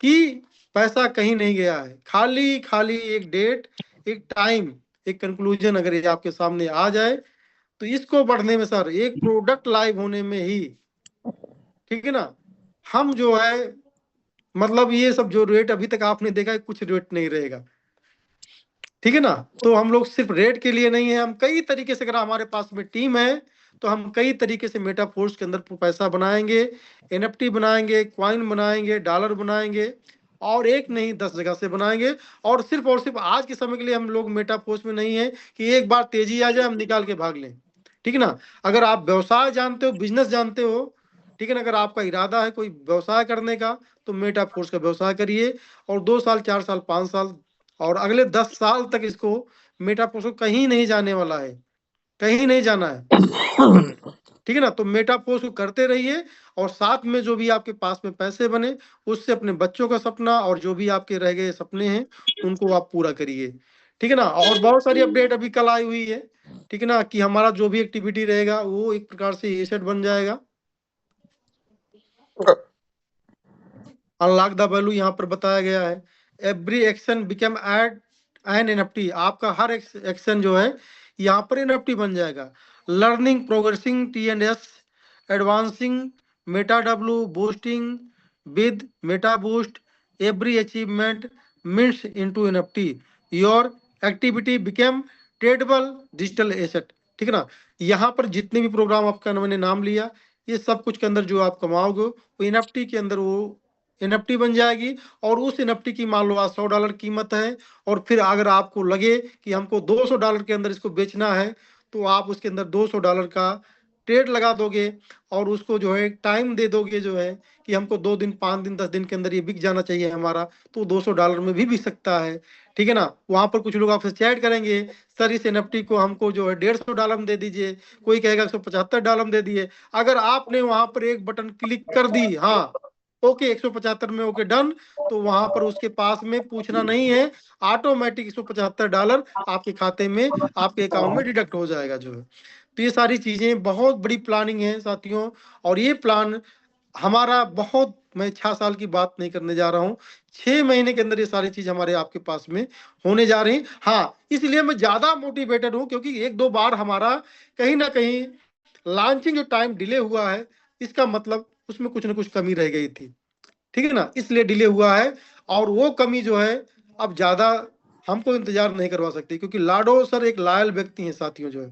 कि पैसा कहीं नहीं गया है, खाली खाली एक डेट, एक टाइम, एक कंक्लूजन अगर ये आपके सामने आ जाए तो इसको बढ़ने में सर, एक प्रोडक्ट लाइव होने में ही, ठीक है ना, हम जो है मतलब ये सब जो रेट अभी तक आपने देखा है कुछ रेट नहीं रहेगा, ठीक है ना। तो हम लोग सिर्फ रेट के लिए नहीं है, हम कई तरीके से, अगर हमारे पास में टीम है तो हम कई तरीके से मेटाफोर्स के अंदर पैसा बनाएंगे, एनएफटी बनाएंगे, क्वाइन बनाएंगे, डॉलर बनाएंगे, और एक नहीं 10 जगह से बनाएंगे। और सिर्फ आज के समय के लिए हम लोग मेटाफोर्स में नहीं है कि एक बार तेजी आ जाए हम निकाल के भाग लें, ठीक है ना। अगर आप व्यवसाय जानते हो, बिजनेस जानते हो, ठीक है ना, अगर आपका इरादा है कोई व्यवसाय करने का तो मेटाफोर्स का व्यवसाय करिए, और 2 साल 4 साल 5 साल और अगले 10 साल तक इसको मेटाफोर्स को कहीं नहीं जाने वाला है, कहीं नहीं जाना है, ठीक है ना। तो मेटाफोर्स को करते रहिए, और साथ में जो भी आपके पास में पैसे बने उससे अपने बच्चों का सपना और जो भी आपके रह गए सपने हैं उनको आप पूरा करिए, ठीक है ना। और बहुत सारी अपडेट अभी कल आई हुई है, ठीक है ना, कि हमारा जो भी एक्टिविटी रहेगा वो एक प्रकार से एसेट बन जाएगा। अनलॉक द वैल्यू यहाँ पर बताया गया है, एवरी एक्शन बिकम एड एन एनएफटी, आपका हर एक्शन जो है यहाँ पर एनएफटी बन जाएगा। Learning, progressing, TNS, advancing, Meta W, boosting with Meta boost, every achievement mince into NFT, your activity become tradable digital asset, ठीक है ना। यहाँ पर जितने भी प्रोग्राम आपका मैंने नाम लिया ये सब कुछ के अंदर जो आप कमाओगे वो एनएफटी के अंदर वो एनएफटी बन जाएगी। और उस एनएफटी की मान लो आज $100 कीमत है, और फिर अगर आपको लगे कि हमको $200 के अंदर इसको बेचना है, तो आप उसके अंदर $200 का ट्रेड लगा दोगे और उसको जो है टाइम दे दोगे, जो है कि हमको 2 दिन 5 दिन 10 दिन के अंदर ये बिक जाना चाहिए हमारा, तो $200 में भी बिक सकता है। ठीक है ना। वहां पर कुछ लोग आपसे चैट करेंगे, सर इस एनएफटी को हमको जो है $150 में दे दीजिए, कोई कहेगा $175 में दे दिए। अगर आपने वहां पर एक बटन क्लिक कर दी, हाँ ओके 175 में ओके डन, तो वहां पर उसके पास में पूछना नहीं है, ऑटोमेटिक $175 आपके खाते में आपके अकाउंट में डिडक्ट हो जाएगा जो है। तो ये सारी चीजें बहुत बड़ी प्लानिंग है साथियों, और ये प्लान हमारा बहुत, मैं 6 साल की बात नहीं करने जा रहा हूँ, 6 महीने के अंदर ये सारी चीज हमारे आपके पास में होने जा रही। हाँ, इसलिए मैं ज्यादा मोटिवेटेड हूँ क्योंकि 1-2 बार हमारा कहीं ना कहीं लॉन्चिंग जो टाइम डिले हुआ है, इसका मतलब उसमें कुछ ना कुछ कमी रह गई थी। ठीक है ना, इसलिए डिले हुआ है। और वो कमी जो है अब ज्यादा हमको इंतजार नहीं करवा सकती, क्योंकि लाडो सर एक लायल व्यक्ति हैं साथियों जो है।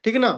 ठीक है ना।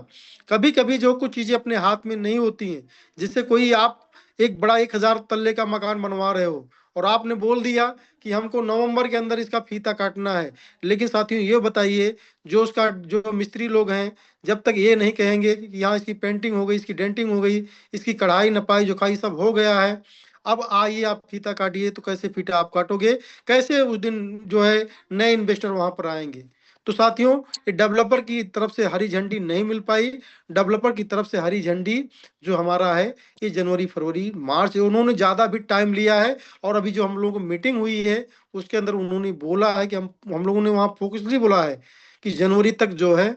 कभी कभी जो कुछ चीजें अपने हाथ में नहीं होती हैं, जिससे कोई आप एक बड़ा 1000 तल्ले का मकान बनवा रहे हो और आपने बोल दिया कि हमको नवंबर के अंदर इसका फीता काटना है, लेकिन साथियों ये बताइए, जो उसका जो मिस्त्री लोग हैं, जब तक ये नहीं कहेंगे कि यहाँ इसकी पेंटिंग हो गई, इसकी डेंटिंग हो गई, इसकी कढ़ाई नपाई जोखाई सब हो गया है, अब आइए आप फीता काटिए, तो कैसे फीता आप काटोगे, कैसे उस दिन जो है नए इन्वेस्टर वहां पर आएंगे। तो साथियों, ये डेवलपर की तरफ से हरी झंडी नहीं मिल पाई। डेवलपर की तरफ से हरी झंडी जो हमारा है, ये जनवरी फरवरी मार्च, उन्होंने ज्यादा भी टाइम लिया है। और अभी जो हम लोगों को मीटिंग हुई है, उसके अंदर उन्होंने बोला है कि हम लोगों ने वहां फोकसली बोला है कि जनवरी तक जो है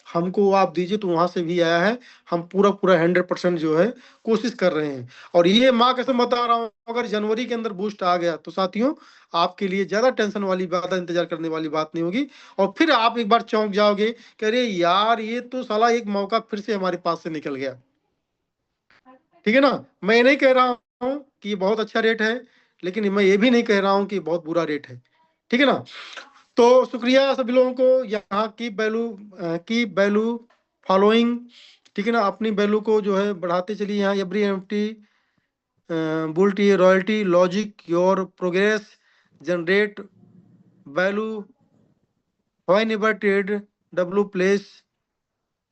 हमको आप दीजिए, तो वहां से भी आया है। हम पूरा पूरा 100% जो है कोशिश कर रहे हैं। और ये माँ कसम बता रहा हूँ, अगर जनवरी के अंदर बूस्ट आ गया तो साथियों आपके लिए ज्यादा टेंशन वाली बात, इंतजार करने वाली बात नहीं होगी। और फिर आप एक बार चौंक जाओगे कि अरे यार, ये तो साला एक मौका फिर से हमारे पास से निकल गया। ठीक है ना। मैं नहीं कह रहा हूँ कि ये बहुत अच्छा रेट है, लेकिन मैं ये भी नहीं कह रहा हूँ कि बहुत बुरा रेट है। ठीक है ना। तो शुक्रिया सभी लोगों को, यहाँ की वैल्यू फॉलोइंग। ठीक है ना, अपनी वैल्यू को जो है बढ़ाते चलिए। यहाँ every NFT built royalty logic your progress generate value whenever trade W place.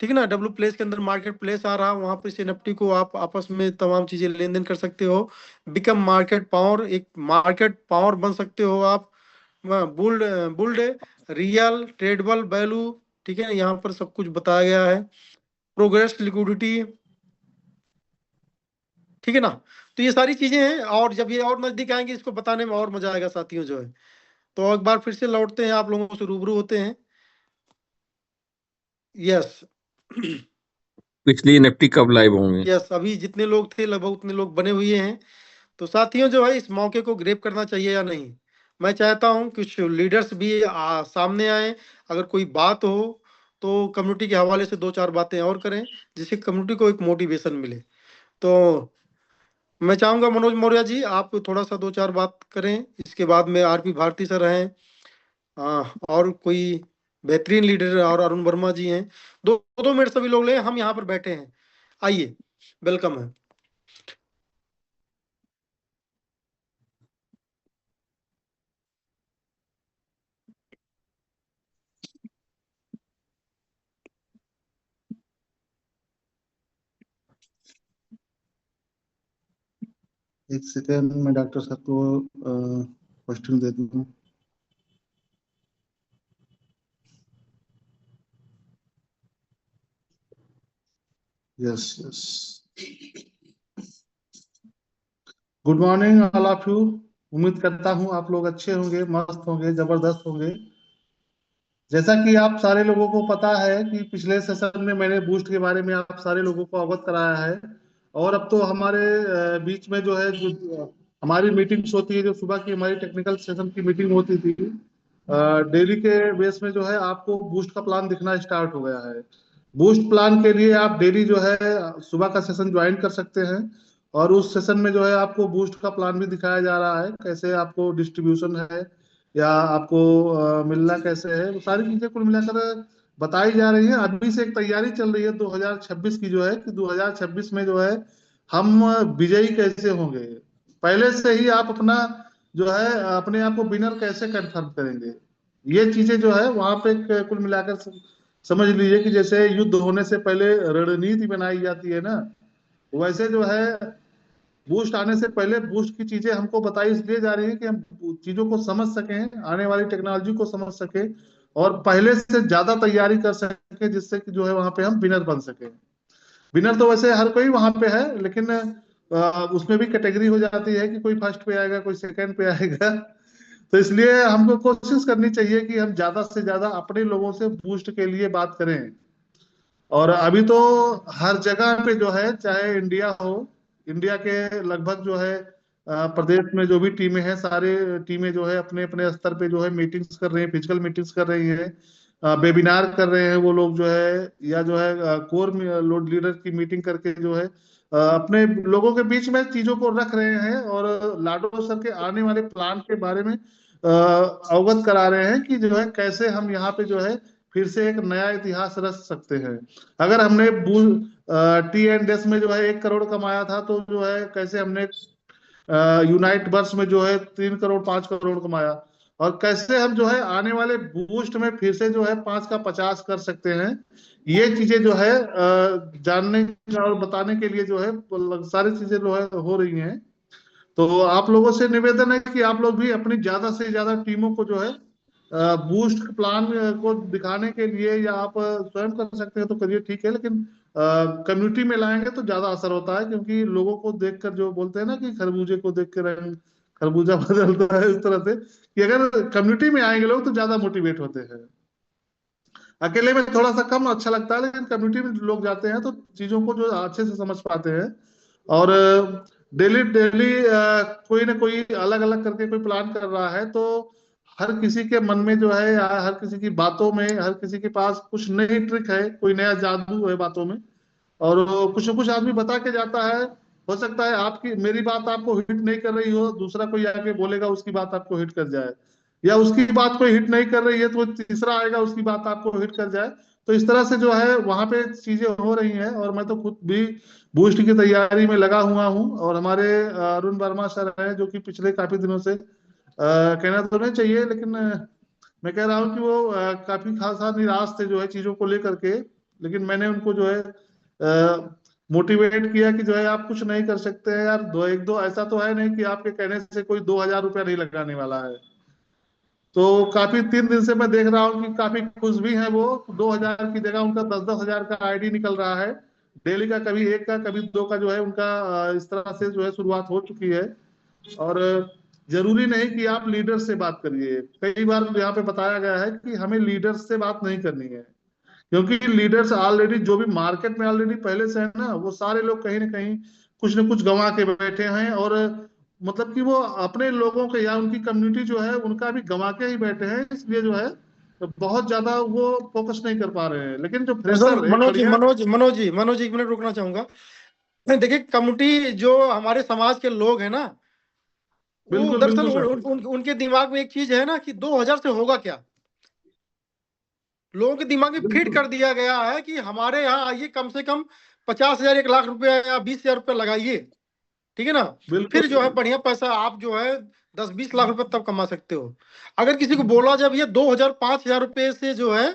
ठीक है ना, डब्ल्यू प्लेस के अंदर मार्केट प्लेस आ रहा, वहां पर इस एनएफटी को आप आपस में तमाम चीजें लेन देन कर सकते हो। बिकम मार्केट पावर, एक मार्केट पावर बन सकते हो आप। Built built real tradable value. ठीक है, यहाँ पर सब कुछ बताया गया है। Progress liquidity. ठीक है ना। तो ये सारी चीजें हैं, और जब ये और नजदीक आएंगे इसको बताने में और मजा आएगा साथियों जो है। तो एक बार फिर से लौटते हैं, आप लोगों से रूबरू होते हैं। यस पिछली एनएफटी कब लाइव होंगे? यस, अभी जितने लोग थे लगभग उतने लोग बने हुए हैं। तो साथियों जो है, इस मौके को ग्रेब करना चाहिए या नहीं। मैं चाहता हूं कुछ लीडर्स भी सामने आए, अगर कोई बात हो तो कम्युनिटी के हवाले से 2-4 बातें और करें, जिससे कम्युनिटी को एक मोटिवेशन मिले। तो मैं चाहूंगा मनोज मौर्य जी, आप थोड़ा सा 2-4 बात करें। इसके बाद में आरपी भारती सर हैं, और कोई बेहतरीन लीडर और अरुण वर्मा जी हैं। 2-2 मिनट सभी लोग लें, हम यहाँ पर बैठे हैं। आइए, वेलकम है। एक सेकेंड में डॉक्टर साहब को क्वेश्चन दे दूं। Yes yes, good morning all of you. उम्मीद करता हूं आप लोग अच्छे होंगे, मस्त होंगे, जबरदस्त होंगे। जैसा कि आप सारे लोगों को पता है कि पिछले सेशन में मैंने बूस्ट के बारे में आप सारे लोगों को अवगत कराया है। और अब तो हमारे बीच में जो है, जो हमारी मीटिंग्स होती है, जो सुबह की हमारी टेक्निकल सेशन की मीटिंग होती थी, डेली के बेस में जो है आपको बूस्ट का प्लान दिखना स्टार्ट हो गया है। बूस्ट प्लान के लिए आप डेली जो है सुबह का सेशन ज्वाइन कर सकते हैं, और उस सेशन में जो है आपको बूस्ट का प्लान भी दिखाया जा रहा है, कैसे आपको डिस्ट्रीब्यूशन है या आपको मिलना कैसे है, वो सारी चीजें कुल मिलाकर बताई जा रही है। अभी से एक तैयारी चल रही है 2026 की, जो है कि 2026 में जो है हम विजयी कैसे होंगे, पहले से ही आप अपना जो है अपने आप को विनर कैसे कंफर्म करेंगे, ये चीजें जो है वहां पे कुल मिलाकर समझ लीजिए कि जैसे युद्ध होने से पहले रणनीति बनाई जाती है ना, वैसे जो है बूस्ट आने से पहले बूस्ट की चीजें हमको बताई इसलिए जा रही है कि हम चीजों को समझ सकें, आने वाली टेक्नोलॉजी को समझ सके और पहले से ज्यादा तैयारी कर सके, जिससे कि जो है वहां पे हम विनर बन सके। विनर तो वैसे हर कोई वहां पे है, लेकिन उसमें भी कैटेगरी हो जाती है कि कोई फर्स्ट पे आएगा, कोई सेकंड पे आएगा। तो इसलिए हमको कोशिश करनी चाहिए कि हम ज्यादा से ज्यादा अपने लोगों से बूस्ट के लिए बात करें। और अभी तो हर जगह पे जो है, चाहे इंडिया हो, इंडिया के लगभग जो है प्रदेश में जो भी टीमें हैं, सारे टीमें जो है अपने अपने स्तर पे जो है मीटिंग्स कर रही हैं, फिजिकल मीटिंग्स कर रही हैं, वेबिनार कर रहे हैं वो लोग जो है, या जो है कोर लोड लीडर की मीटिंग करके जो है अपने लोगों के बीच में चीजों को रख रहे हैं और लाडो सर के आने वाले प्लान के बारे में अवगत करा रहे हैं कि जो है कैसे हम यहाँ पे जो है फिर से एक नया इतिहास रच सकते हैं। अगर हमने T&S में जो है 1 करोड़ कमाया था, तो जो है कैसे हमने यूनाइट वर्ष में जो है 3 करोड़ 5 करोड़ कमाया, और कैसे हम जो है आने वाले बूस्ट में फिर से जो है 5 का 50 कर सकते हैं। ये चीजें जो है जानने और बताने के लिए जो है सारी चीजें जो है हो रही हैं। तो आप लोगों से निवेदन है कि आप लोग भी अपनी ज्यादा से ज्यादा टीमों को जो है बूस्ट प्लान को दिखाने के लिए, या आप स्वयं कर सकते हैं तो करिए, ठीक है, लेकिन कम्युनिटी में लाएंगे तो ज्यादा असर होता है, क्योंकि लोगों को देखकर जो बोलते हैं ना कि खरबूजे को देख के रंग खरबूजा बदलता है, इस तरह से कि अगर कम्युनिटी में आएंगे लोग तो ज्यादा मोटिवेट होते हैं। अकेले में थोड़ा सा कम अच्छा लगता है, लेकिन कम्युनिटी में लोग जाते हैं तो चीजों को जो अच्छे से समझ पाते हैं। और डेली डेली कोई ना कोई अलग अलग करके कोई प्लान कर रहा है, तो हर किसी के मन में जो है, या हर किसी की बातों में, हर किसी के पास कुछ नई ट्रिक है, कोई नया जादू है बातों में, और कुछ न कुछ आदमी बता के जाता है। हो सकता है आपकी मेरी बात आपको हिट नहीं कर रही हो, दूसरा कोई आके बोलेगा उसकी बात आपको हिट कर जाए, या उसकी बात कोई हिट नहीं कर रही है तो तीसरा आएगा उसकी बात आपको हिट कर जाए। तो इस तरह से जो है वहां पे चीजें हो रही हैं, और मैं तो खुद भी बूस्ट की तैयारी में लगा हुआ हूँ। और हमारे अरुण वर्मा सर हैं, जो कि पिछले काफी दिनों से कहना तो नहीं चाहिए, लेकिन मैं कह रहा हूँ कि वो काफी खासा निराश थे जो है चीजों को लेकर के। लेकिन मैंने उनको जो है मोटिवेट किया कि जो है आप कुछ नहीं कर सकते हैं यार, दो एक दो ऐसा तो है नहीं कि आपके कहने से कोई 2,000 रुपया नहीं लगाने वाला है। तो काफी 3 दिन से मैं देख रहा हूँ कि काफी खुश भी हैं वो। 2,000 की जगह उनका 10-10 हजार का आईडी निकल रहा है डेली का, कभी एक का कभी दो का जो है उनका इस तरह से जो है शुरुआत हो चुकी है। और जरूरी नहीं कि आप लीडर से बात करिए, कई बार यहाँ पे बताया गया है कि हमें लीडर्स से बात नहीं करनी है, क्योंकि लीडर्स ऑलरेडी जो भी मार्केट में ऑलरेडी पहले से है ना, वो सारे लोग कहीं ना कहीं कुछ न कुछ गंवा के बैठे हैं, और मतलब कि वो अपने लोगों के या उनकी कम्युनिटी जो है उनका भी गंवा के ही बैठे हैं, इसलिए जो है बहुत ज्यादा वो फोकस नहीं कर पा रहे हैं। लेकिन जो सर फ्रेशर एक मनोज जी बढ़िया। मनोज जी 1 मिनट रुकना चाहूंगा। देखिए कम्युनिटी जो हमारे समाज के लोग हैं ना, वो बिल्कुल दरअसल बिल्कुल सर। उनके दिमाग में एक चीज है ना कि 2,000 से होगा क्या। लोगों के दिमाग में फिट बिल्कुल कर दिया गया है कि हमारे यहाँ आइए, कम से कम 50,000 1 लाख रुपया या 20,000 रुपया लगाइए, ठीक है ना। बिल्कुल फिर जो है बढ़िया पैसा आप जो है 10-20 लाख रुपए तब कमा सकते हो। अगर किसी को बोला जब ये 2,000 5,000 रुपए से जो है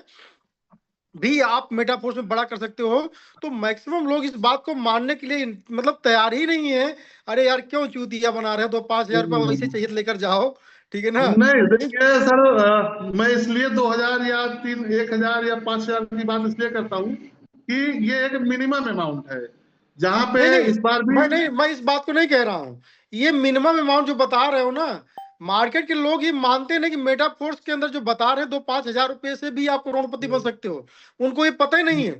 भी आप मेटाफोर्स में बड़ा कर सकते हो, तो मैक्सिमम लोग इस बात को मानने के लिए मतलब तैयार ही नहीं है। अरे यार क्यों चूतिया बना रहे हो, तो 5,000 रुपये वैसे चाहिए तो लेकर जाओ, ठीक है ना। नहीं, देखिए सर, मैं इसलिए 2,000 या 1,000 या 5,000 की बात इसलिए करता हूँ कि ये एक मिनिमम अमाउंट है, जहां पे नहीं नहीं, इस बार भी। मैं इस बात को नहीं कह रहा हूँ। ये मिनिमम अमाउंट जो बता रहे हो ना, मार्केट के लोग ये मानते नहीं कि मेटाफोर्स के अंदर जो बता रहे हैं 2-5 हजार रुपए से भी आप करोड़पति बन सकते हो। उनको ये पता ही नहीं है,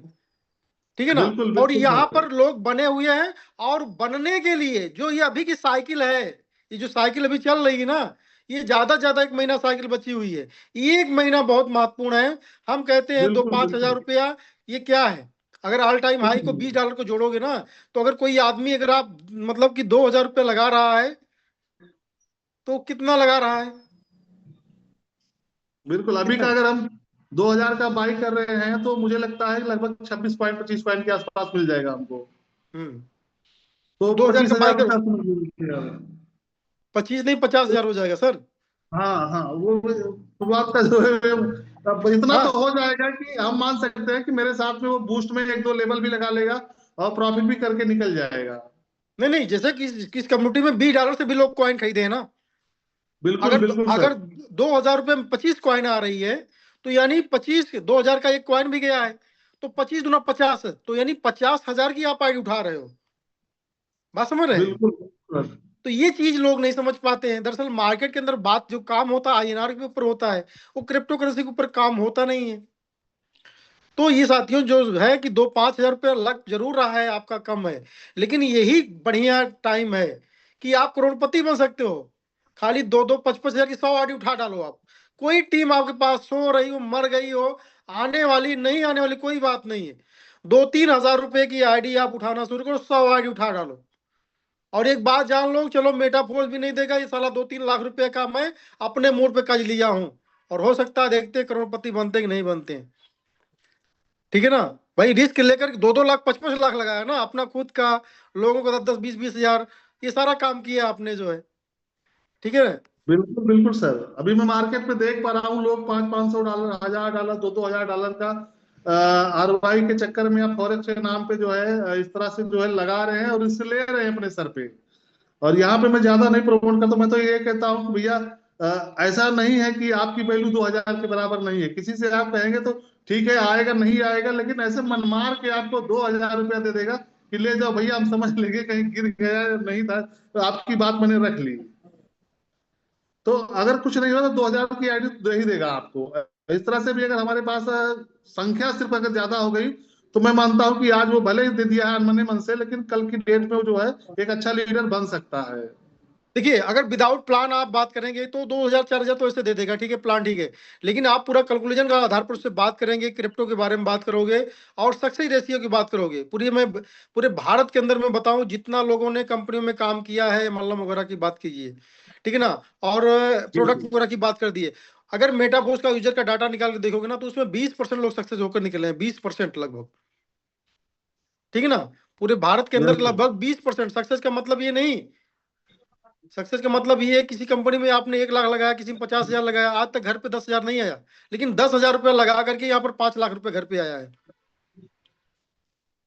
ठीक है ना। बिल्कुल और बिल्कुल यहाँ सर। पर लोग बने हुए हैं, और बनने के लिए जो ये अभी की साइकिल है, ये जो साइकिल अभी चल रही है ना, ये ज्यादा 1 महीना साइकिल बची हुई है। ये 1 महीना बहुत महत्वपूर्ण है। हम कहते हैं दो बिल्कुल पांच हजार बिल्कुल रुपया ये क्या है। अगर ऑल टाइम हाई को $20 को जोड़ोगे ना, तो अगर कोई आदमी, अगर आप मतलब कि 2,000 रुपया लगा रहा है, तो कितना लगा रहा है। बिल्कुल। अभी कितना। का अगर हम 2,000 का बाई कर रहे हैं तो मुझे लगता है कि लगभग 26 पॉइंट 25 पॉइंट के आसपास मिल जाएगा हमको। हम्म। तो 2000 का 25,000 बाइक रुपया समझ लीजिए। 25 नहीं 50,000 हो जाएगा सर। हाँ हाँ, वो शुरुआत का जो है, अब इतना तो हाँ हो जाएगा कि हम मान सकते हैं कि मेरे साथ में वो बूस्ट में एक दो लेवल भी लगा लेगा और प्रॉफिट भी करके निकल जाएगा। नहीं नहीं, जैसे किस कम्युनिटी में $20 से भी लोग कॉइन खरीदे हैं ना। बिल्कुल अगर बिल्कुल अगर सर। 2000 रुपये में 25 कॉइन आ रही है, तो यानी 2000 का एक कॉइन भी गया है, तो 25 गुना 50, तो यानी 50,000 की आप आईडी उठा रहे हो। बात समझ रहे हैं? बिल्कुल सर। तो ये चीज लोग नहीं समझ पाते हैं। दरअसल मार्केट के अंदर बात जो काम होता है आईएनआर के ऊपर होता है, वो क्रिप्टो करेंसी के ऊपर काम होता नहीं है। तो ये साथियों जो है कि 2-5 हजार रुपया लग जरूर रहा है आपका, कम है, लेकिन यही बढ़िया टाइम है कि आप करोड़पति बन सकते हो। खाली 2-2, 5-5 हजार की 100 आईडी उठा डालो आप। कोई टीम आपके पास सो रही हो, मर गई हो, आने वाली नहीं आने वाली कोई बात नहीं है। 2-3 हजार रुपए की आईडी आप उठाना शुरू करो, 100 आईडी उठा डालो। और एक बात जान लो, चलो मेटाफोर्स भी नहीं देगा, ये साला 2-3 लाख रुपए का मैं अपने मूड पे कर्ज लिया हूं, और हो सकता है देखते करोड़पति बनते कि नहीं बनते हैं। ठीक है ना भाई, रिस्क लेकर 2-2 लाख 5-5 लाख लगाया ना अपना खुद का, लोगों को 10-10 20-20 हजार, ये सारा काम किया आपने जो है। ठीक है ना? बिल्कुल बिल्कुल सर। अभी मैं मार्केट में देख पा रहा हूँ, लोग $500-500, $1,000, $2,000 का ROI के चक्कर में या फॉरेक्स के नाम पे जो है इस तरह से जो है लगा रहे हैं और इससे ले रहे हैं अपने सर पे। और यहाँ पे मैं ज्यादा नहीं प्रमोट करता, मैं तो ये कहता हूँ कि भैया ऐसा नहीं है कि आपकी वैल्यू 2,000 के बराबर नहीं है। किसी से आप कहेंगे तो ठीक है, आएगा नहीं आएगा, लेकिन ऐसे मनमार के आपको 2,000 रुपया दे देगा कि ले जाओ भैया, हम समझ लेंगे कहीं गिर गया नहीं था, तो आपकी बात मैंने रख ली। तो अगर कुछ नहीं हो तो 2,000 की आईडी दे ही देगा आपको। इस तरह से भी अगर हमारे पास संख्या सिर्फ अगर ज्यादा हो गई, तो मैं मानता हूं कि आज वो भले ही दे दिया है अनमने मन से, लेकिन कल की डेट में वो जो है एक अच्छा लीडर बन सकता है। देखिए, अगर विदाउट प्लान आप बात करेंगे तो 2,000-4,000 तो ऐसे दे देगा, ठीक है, प्लान ठीक है। लेकिन आप पूरा कैलकुलेशन का आधार पर उससे बात करेंगे, क्रिप्टो के बारे में बात करोगे और सक्सेस रेशियो की बात करोगे। पूरे भारत के अंदर मैं बताऊं, जितना लोगों ने कंपनियों में काम किया है, मल्लम वगैरह की बात कीजिए, ठीक है ना, और जी प्रोडक्ट जी। वगैरह की बात कर दिए। अगर मेटाफोर्स का यूजर का डाटा निकाल के देखोगे ना, तो उसमें 20% लोग सक्सेस होकर निकले हैं, 20% लगभग। ठीक है ना? पूरे भारत के अंदर बिल्कुल लगभग 20%। सक्सेस का मतलब ये नहीं, सक्सेस का मतलब ये है किसी कंपनी में आपने 1 लाख लगाया, किसी में 50,000 लगाया, आज तक घर पे 10,000 नहीं आया, लेकिन 10,000 रुपया लगा करके यहाँ पर 5 लाख रुपए घर पे आया है।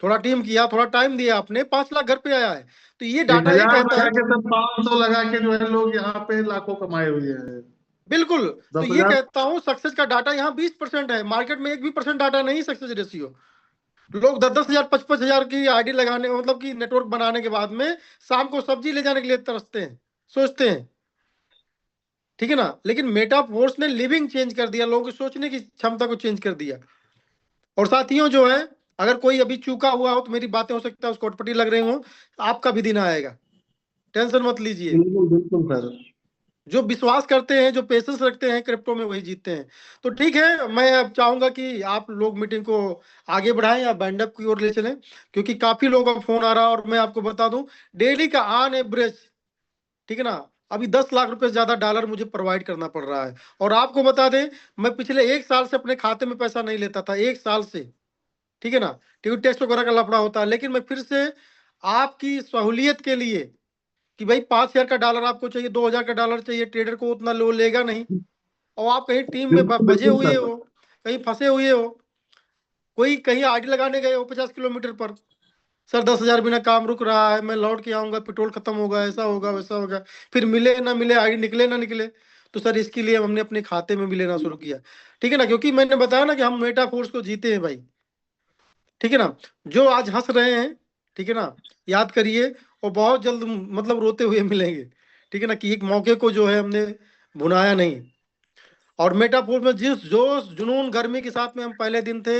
थोड़ा टीम किया, थोड़ा टाइम दिया आपने, 5 लाख घर पे आया है। तो ये एक डाटा ये हजार कहता लगा है, के सब 500 लगा के जो है लोग यहाँ पे लाखों कमाए हुए हैं। बिल्कुल। तो दस ये हजार कहता हूँ सक्सेस का डाटा यहाँ 20% है, मार्केट में 1 भी % डाटा नहीं सक्सेस रेशियो। लोग 10-10 हजार 5-5 हजार की आईडी लगाने, मतलब कि नेटवर्क बनाने के बाद में शाम को सब्जी ले जाने के लिए तरसते हैं, सोचते हैं। ठीक है ना? लेकिन मेटाफोर्स ने लिविंग चेंज कर दिया, लोगों की सोचने की क्षमता को चेंज कर दिया। और साथियों जो है, अगर कोई अभी चूका हुआ हो तो मेरी बातें हो सकता है उसको अटपटी लग रही हो, आपका भी दिन आएगा, टेंशन मत लीजिए। बिल्कुल बिल्कुल सर। जो विश्वास करते हैं, जो पेशेंस रखते हैं क्रिप्टो में, वही जीतते हैं। तो ठीक है, मैं अब चाहूंगा कि आप लोग मीटिंग को आगे बढ़ाएं या बैंड अप की ओर ले चलें, क्योंकि काफी लोगों का फोन आ रहा है। और मैं आपको बता दूं, डेली का ऑन एवरेज, ठीक है ना, अभी 10 लाख रुपए से ज्यादा डॉलर मुझे प्रोवाइड करना पड़ रहा है। और आपको बता दें, मैं पिछले 1 साल से अपने खाते में पैसा नहीं लेता था, 1 साल से। ठीक है ना? क्योंकि टैक्स वगैरह का लफड़ा होता है। लेकिन मैं फिर से आपकी सहूलियत के लिए, कि भाई 5,000 का डॉलर आपको चाहिए, 2,000 का डॉलर चाहिए, ट्रेडर को उतना लो लेगा नहीं। और आप कहीं टीम में बिल्कुल बजे बिल्कुल हुए सर। हो, कहीं फंसे हुए हो, कोई कहीं आईडी लगाने गए हो 50 किलोमीटर पर, सर 10,000 बिना काम रुक रहा है, मैं लौट के आऊंगा, पेट्रोल खत्म होगा, ऐसा होगा वैसा होगा, फिर मिले ना मिले, आईडी निकले ना निकले। तो सर इसके लिए हमने अपने खाते में भी लेना शुरू किया। ठीक है ना? क्योंकि मैंने बताया ना कि हम मेटाफोर्स को जीते हैं भाई। ठीक है ना? जो आज हंस रहे हैं, ठीक है ना, याद करिए, वो बहुत जल्द मतलब रोते हुए मिलेंगे। ठीक है ना? कि एक मौके को जो है हमने भुनाया नहीं। और मेटाफोर में जिस जोश जुनून गर्मी के साथ में हम पहले दिन थे,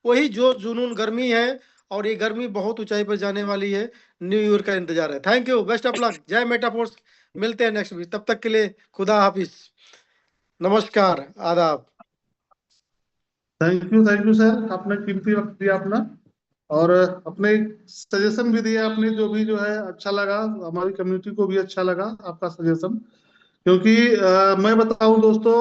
वही जोश जुनून गर्मी है। और ये गर्मी बहुत ऊंचाई पर जाने वाली है। न्यू ईयर का इंतजार है। Thank you, best of luck, जय मेटाफोर्स। मिलते हैं नेक्स्ट वीक, तब तक के लिए खुदा हाफिज, नमस्कार, आदाब। थैंक यू सर, आपने कीमती वक्त दिया अपना, और अपने सजेशन भी दिए आपने, जो भी जो है अच्छा लगा, हमारी कम्युनिटी को भी अच्छा लगा आपका सजेशन। क्योंकि मैं बताऊं दोस्तों,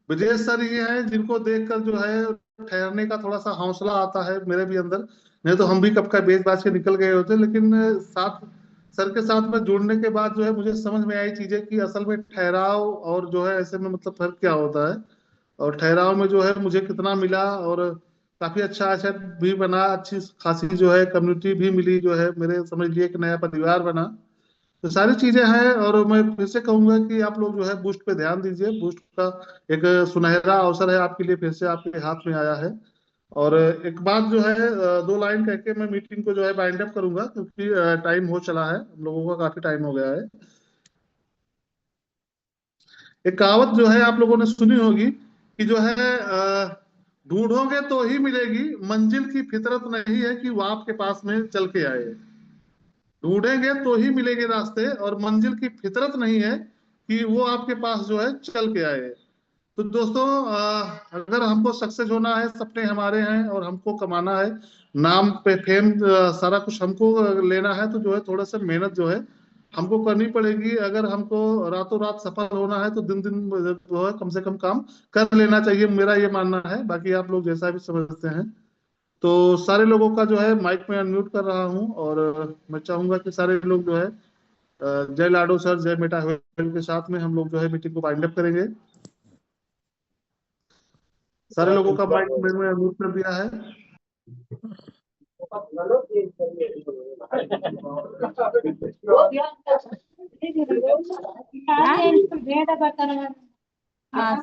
विजय सर ये हैं जिनको देखकर जो है ठहरने का थोड़ा सा हौसला आता है मेरे भी अंदर। नहीं तो हम भी कब का बेच बाज के निकल गए होते। लेकिन साथ सर के साथ में जुड़ने के बाद जो है मुझे समझ में आई चीजें कि असल में ठहराव और जो है ऐसे में मतलब फर्क क्या होता है। और ठहराव में जो है मुझे कितना मिला, और काफी अच्छा एसेट भी बना, अच्छी खासी जो है कम्युनिटी भी मिली, जो है मेरे समझ लिए एक नया परिवार बना। तो सारी चीजें हैं। और मैं फिर से कहूंगा कि आप लोग जो है बूस्ट पे ध्यान दीजिए। बूस्ट का एक सुनहरा अवसर है आपके लिए, फिर से आपके हाथ में आया है। और एक बात जो है, दो लाइन कह के मैं मीटिंग को जो है बाइंड अप करूंगा, क्योंकि टाइम हो चला है, हम लोगों का काफी टाइम हो गया है। एक कहावत जो है आप लोगों ने सुनी होगी कि जो है ढूंढोगे तो ही मिलेगी, मंजिल की फितरत नहीं है कि वो आपके पास में चल के आए। ढूंढेंगे तो ही मिलेंगे रास्ते, और मंजिल की फितरत नहीं है कि वो आपके पास जो है चल के आए। तो दोस्तों, अगर हमको सक्सेस होना है, सपने हमारे हैं और हमको कमाना है, नाम पे फेम सारा कुछ हमको लेना है, तो जो है थोड़ा सा मेहनत जो है हमको करनी पड़ेगी। अगर हमको रातों रात सफल होना है तो दिन दिन जो है कम से कम काम कर लेना चाहिए, मेरा ये मानना है। बाकी आप लोग जैसा भी समझते हैं। तो सारे लोगों का जो है माइक में अनम्यूट कर रहा हूँ, और मैं चाहूंगा कि सारे लोग जो है जय लाडो सर, जय मेटा हेल्थ के साथ में हम लोग जो है मीटिंग को वाइंड अप करेंगे। सारे लोगों का माइक मैंने अनम्यूट कर दिया है। हाँ